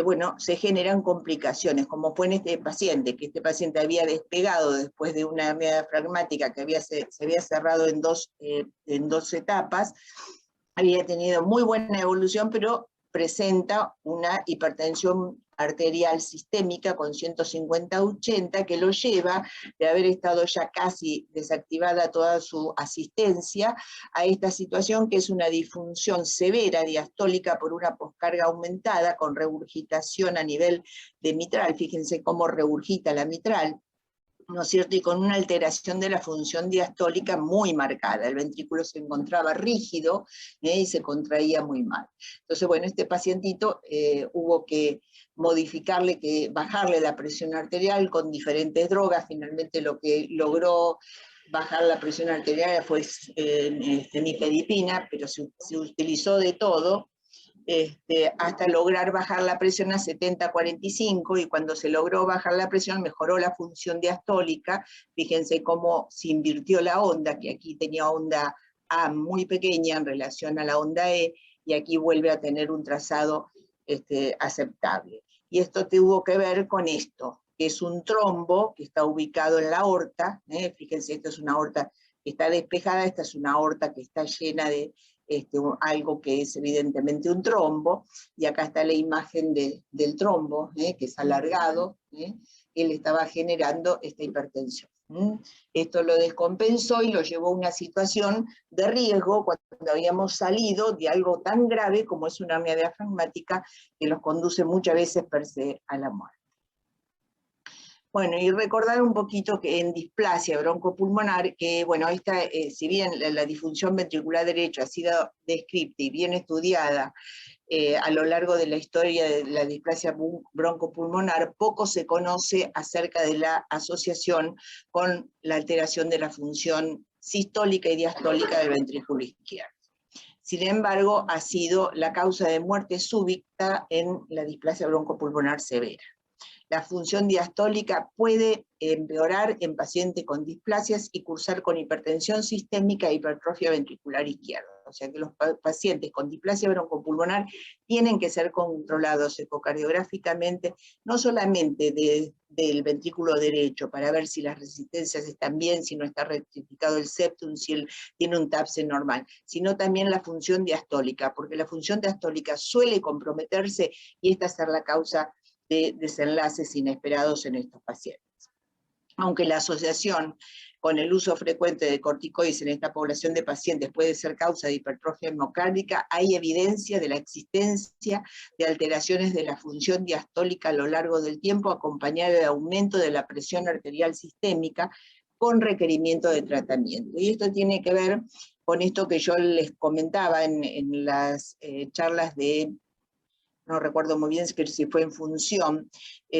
Bueno, se generan complicaciones, como fue en este paciente, que este paciente había despegado después de una hernia diafragmática que se había cerrado en dos etapas, había tenido muy buena evolución, pero presenta una hipertensión arterial sistémica con 150/80, que lo lleva, de haber estado ya casi desactivada toda su asistencia, a esta situación que es una disfunción severa diastólica por una poscarga aumentada con regurgitación a nivel de mitral. Fíjense cómo regurgita la mitral, ¿no es cierto? Y con una alteración de la función diastólica muy marcada. El ventrículo se encontraba rígido y se contraía muy mal. Entonces, bueno, este pacientito hubo que modificarle, bajarle la presión arterial con diferentes drogas. Finalmente lo que logró bajar la presión arterial fue nifedipina, pero se utilizó de todo, hasta lograr bajar la presión a 70/45, y cuando se logró bajar la presión mejoró la función diastólica. Fíjense cómo se invirtió la onda, que aquí tenía onda A muy pequeña en relación a la onda E, y aquí vuelve a tener un trazado aceptable. Y esto tuvo que ver con esto, que es un trombo que está ubicado en la aorta. Fíjense, esta es una aorta que está despejada, esta es una aorta que está llena de algo que es evidentemente un trombo, y acá está la imagen del trombo, que es alargado, él estaba generando esta hipertensión. Esto lo descompensó y lo llevó a una situación de riesgo cuando habíamos salido de algo tan grave como es una hernia diafragmática, que los conduce muchas veces per se a la muerte. Bueno, y recordar un poquito que en displasia broncopulmonar, que bueno, si bien la disfunción ventricular derecha ha sido descrita y bien estudiada a lo largo de la historia de la displasia broncopulmonar, poco se conoce acerca de la asociación con la alteración de la función sistólica y diastólica del ventrículo izquierdo. Sin embargo, ha sido la causa de muerte súbita en la displasia broncopulmonar severa. La función diastólica puede empeorar en pacientes con displasias y cursar con hipertensión sistémica e hipertrofia ventricular izquierda. O sea que los pacientes con displasia broncopulmonar tienen que ser controlados ecocardiográficamente, no solamente del ventrículo derecho, para ver si las resistencias están bien, si no está rectificado el septum, si él tiene un TAPSE normal, sino también la función diastólica, porque la función diastólica suele comprometerse y esta ser la causa de desenlaces inesperados en estos pacientes. Aunque la asociación con el uso frecuente de corticoides en esta población de pacientes puede ser causa de hipertrofia hemocárdica, hay evidencia de la existencia de alteraciones de la función diastólica a lo largo del tiempo, acompañada de aumento de la presión arterial sistémica con requerimiento de tratamiento. Y esto tiene que ver con esto que yo les comentaba en las charlas de, no recuerdo muy bien si fue en función,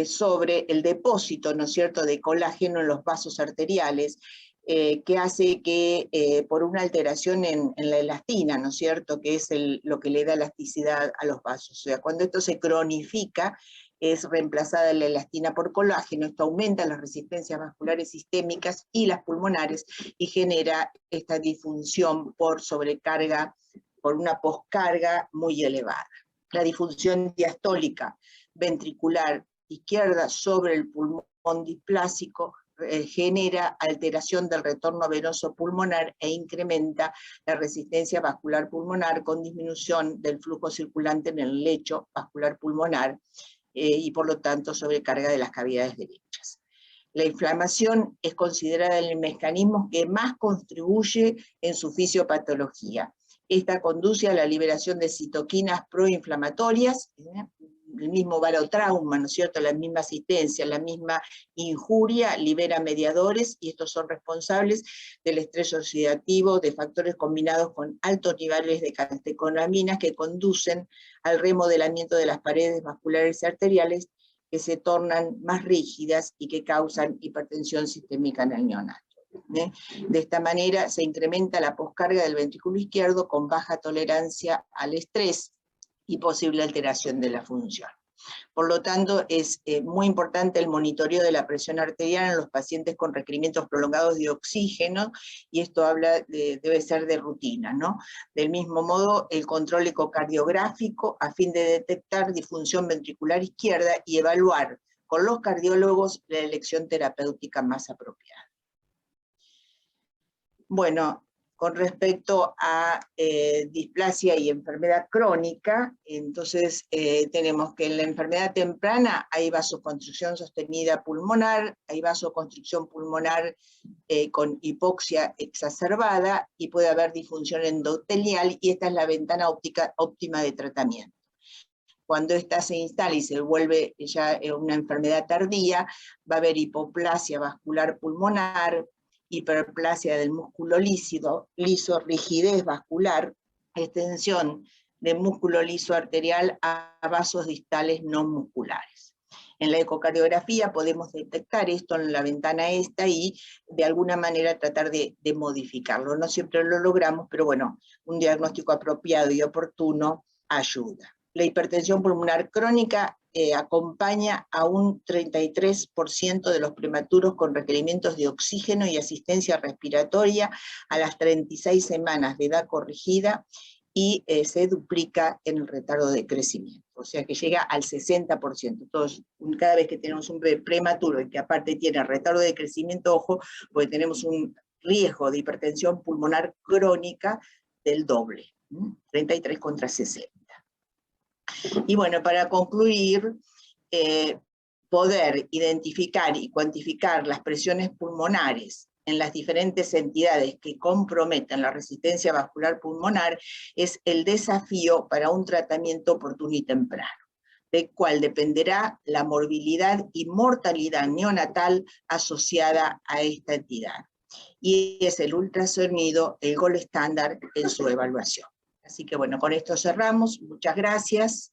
sobre el depósito, ¿no es cierto?, de colágeno en los vasos arteriales, que hace que por una alteración en la elastina, ¿no es cierto?, que es lo que le da elasticidad a los vasos. O sea, cuando esto se cronifica, es reemplazada la elastina por colágeno, esto aumenta las resistencias vasculares sistémicas y las pulmonares, y genera esta disfunción por sobrecarga, por una poscarga muy elevada. La disfunción diastólica ventricular izquierda sobre el pulmón displásico genera alteración del retorno venoso pulmonar e incrementa la resistencia vascular pulmonar con disminución del flujo circulante en el lecho vascular pulmonar y por lo tanto sobrecarga de las cavidades derechas. La inflamación es considerada el mecanismo que más contribuye en su fisiopatología. Esta conduce a la liberación de citoquinas proinflamatorias, el mismo barotrauma, ¿no es cierto?, la misma asistencia, la misma injuria, libera mediadores, y estos son responsables del estrés oxidativo, de factores combinados con altos niveles de catecolaminas que conducen al remodelamiento de las paredes vasculares y arteriales, que se tornan más rígidas y que causan hipertensión sistémica en el neonato. De esta manera se incrementa la poscarga del ventrículo izquierdo con baja tolerancia al estrés y posible alteración de la función. Por lo tanto, es muy importante el monitoreo de la presión arterial en los pacientes con requerimientos prolongados de oxígeno, y esto debe ser de rutina, ¿no? Del mismo modo, el control ecocardiográfico a fin de detectar disfunción ventricular izquierda y evaluar con los cardiólogos la elección terapéutica más apropiada. Bueno, con respecto a displasia y enfermedad crónica, entonces tenemos que en la enfermedad temprana hay vasoconstricción sostenida pulmonar, hay vasoconstricción pulmonar con hipoxia exacerbada, y puede haber disfunción endotelial, y esta es la ventana óptima de tratamiento. Cuando esta se instala y se vuelve ya una enfermedad tardía, va a haber hipoplasia vascular pulmonar, hiperplasia del músculo liso, rigidez vascular, extensión de músculo liso arterial a vasos distales no musculares. En la ecocardiografía podemos detectar esto en la ventana esta y de alguna manera tratar de modificarlo. No siempre lo logramos, pero bueno, un diagnóstico apropiado y oportuno ayuda. La hipertensión pulmonar crónica acompaña a un 33% de los prematuros con requerimientos de oxígeno y asistencia respiratoria a las 36 semanas de edad corregida, y se duplica en el retardo de crecimiento, o sea que llega al 60%. Todos, cada vez que tenemos un bebé prematuro y que aparte tiene retardo de crecimiento, ojo, porque tenemos un riesgo de hipertensión pulmonar crónica del doble, 33 contra 60. Y bueno, para concluir, poder identificar y cuantificar las presiones pulmonares en las diferentes entidades que comprometen la resistencia vascular pulmonar es el desafío para un tratamiento oportuno y temprano, del cual dependerá la morbilidad y mortalidad neonatal asociada a esta entidad. Y es el ultrasonido el gold estándar en su evaluación. Así que bueno, con esto cerramos, muchas gracias,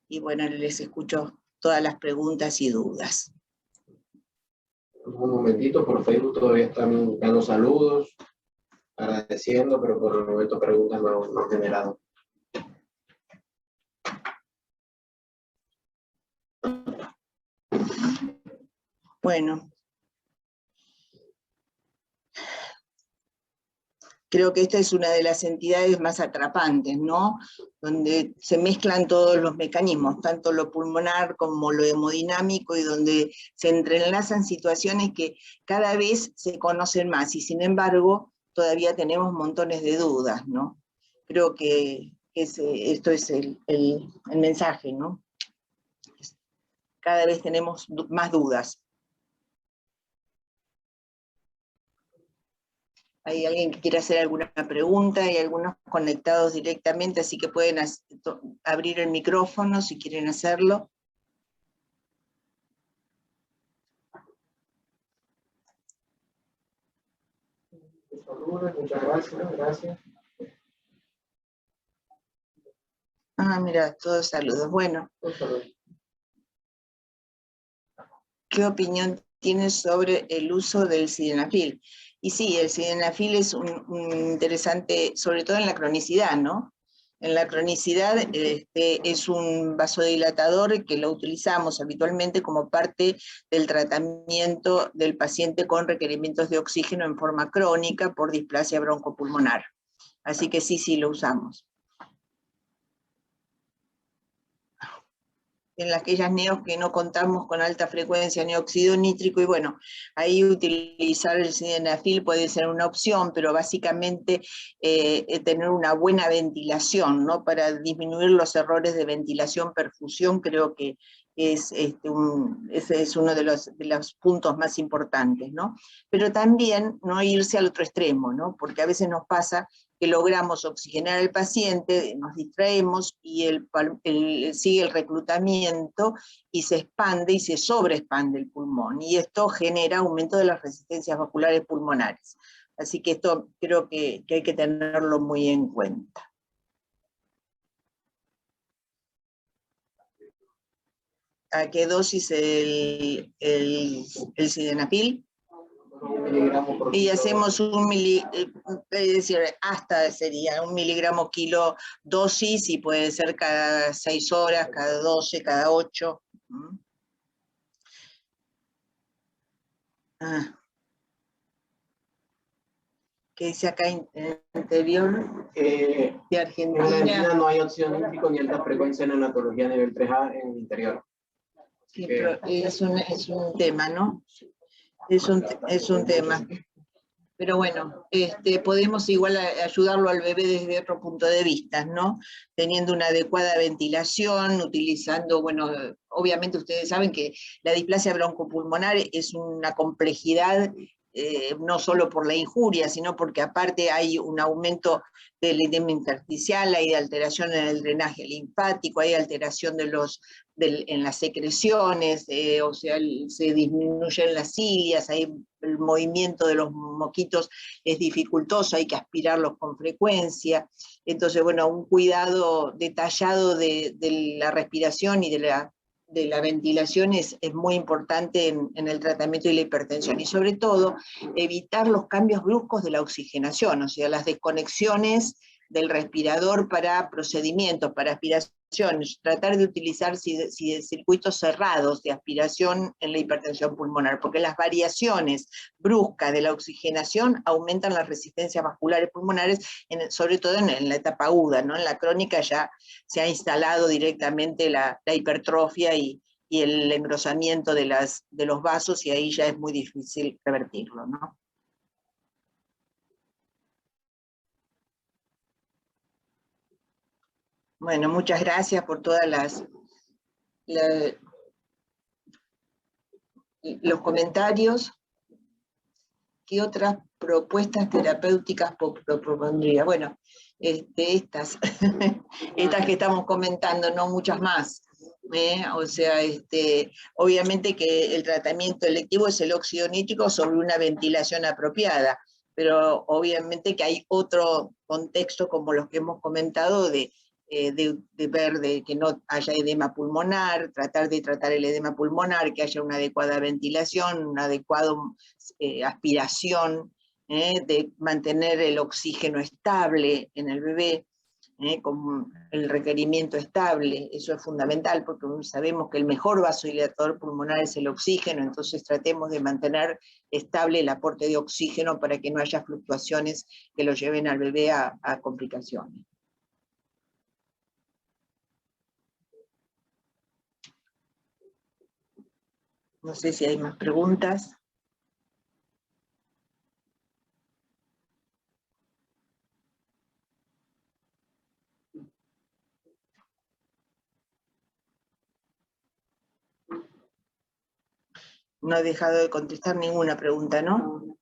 y bueno, les escucho todas las preguntas y dudas. Un momentito, por Facebook todavía están dando saludos, agradeciendo, pero por el momento preguntas no han generado. Bueno, creo que esta es una de las entidades más atrapantes, ¿no? Donde se mezclan todos los mecanismos, tanto lo pulmonar como lo hemodinámico, y donde se entrelazan situaciones que cada vez se conocen más, y sin embargo todavía tenemos montones de dudas, ¿no? Creo que esto es el mensaje, ¿no? Cada vez tenemos más dudas. ¿Hay alguien que quiera hacer alguna pregunta? Hay algunos conectados directamente, así que pueden abrir el micrófono si quieren hacerlo. Muchas gracias. Ah, mira, todos saludos. Bueno, ¿qué opinión tienes sobre el uso del sildenafil? Y sí, el sildenafil es un interesante, sobre todo en la cronicidad, ¿no? En la cronicidad es un vasodilatador que lo utilizamos habitualmente como parte del tratamiento del paciente con requerimientos de oxígeno en forma crónica por displasia broncopulmonar. Así que sí, lo usamos. En aquellas neos que no contamos con alta frecuencia ni óxido nítrico, y bueno, ahí utilizar el sildenafil puede ser una opción, pero básicamente tener una buena ventilación, ¿no? Para disminuir los errores de ventilación-perfusión, creo que ese es uno de los puntos más importantes, ¿no? Pero también no irse al otro extremo, ¿no? Porque a veces nos pasa que logramos oxigenar al paciente, nos distraemos y sigue el reclutamiento y se expande y se sobreexpande el pulmón, y esto genera aumento de las resistencias vasculares pulmonares. Así que esto creo que hay que tenerlo muy en cuenta. ¿A qué dosis el sildenafil? Y hacemos es decir, hasta sería 1 miligramo kilo dosis, y puede ser cada 6 horas, cada 12, cada 8. ¿Qué dice acá interior de Argentina? En Argentina no hay óxido nítrico ni alta frecuencia en neonatología nivel 3A en el interior. Sí, pero es un tema, ¿no? Es un tema. Pero bueno, podemos igual ayudarlo al bebé desde otro punto de vista, ¿no? Teniendo una adecuada ventilación, utilizando, bueno, obviamente ustedes saben que la displasia broncopulmonar es una complejidad, no solo por la injuria, sino porque aparte hay un aumento del edema intersticial, hay alteración en el drenaje linfático, hay alteración en las secreciones, o sea, se disminuyen las cilias, hay el movimiento de los moquitos es dificultoso, hay que aspirarlos con frecuencia. Entonces, bueno, un cuidado detallado de la respiración y de la ventilación es muy importante en el tratamiento de la hipertensión, y sobre todo evitar los cambios bruscos de la oxigenación, o sea, las desconexiones del respirador para procedimientos, para aspiraciones, tratar de utilizar circuitos cerrados de aspiración en la hipertensión pulmonar, porque las variaciones bruscas de la oxigenación aumentan las resistencias vasculares pulmonares, sobre todo en la etapa aguda, ¿no? En la crónica ya se ha instalado directamente la hipertrofia y el engrosamiento de los vasos, y ahí ya es muy difícil revertirlo, ¿no? Bueno, muchas gracias por todas los comentarios. ¿Qué otras propuestas terapéuticas propondría? Bueno, estas que estamos comentando, no muchas más. O sea, obviamente que el tratamiento electivo es el óxido nítrico sobre una ventilación apropiada. pero obviamente que hay otro contexto como los que hemos comentado de ver de que no haya edema pulmonar, tratar de tratar el edema pulmonar, que haya una adecuada ventilación, una adecuada aspiración, de mantener el oxígeno estable en el bebé, con el requerimiento estable. Eso es fundamental porque sabemos que el mejor vasodilatador pulmonar es el oxígeno, entonces tratemos de mantener estable el aporte de oxígeno para que no haya fluctuaciones que lo lleven al bebé a complicaciones. No sé si hay más preguntas. No he dejado de contestar ninguna pregunta, ¿no?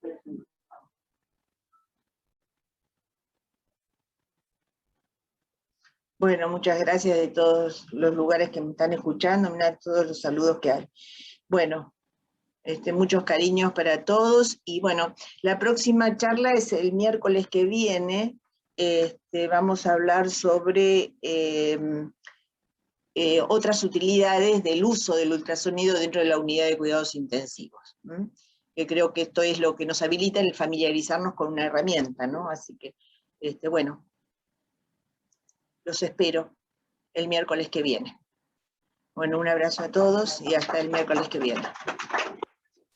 Bueno, muchas gracias de todos los lugares que me están escuchando, mirá todos los saludos que hay. Bueno, muchos cariños para todos, y bueno, la próxima charla es el miércoles que viene. Vamos a hablar sobre otras utilidades del uso del ultrasonido dentro de la unidad de cuidados intensivos, que creo que esto es lo que nos habilita el familiarizarnos con una herramienta, ¿no? Así que, bueno, los espero el miércoles que viene. Bueno, un abrazo a todos y hasta el miércoles que viene.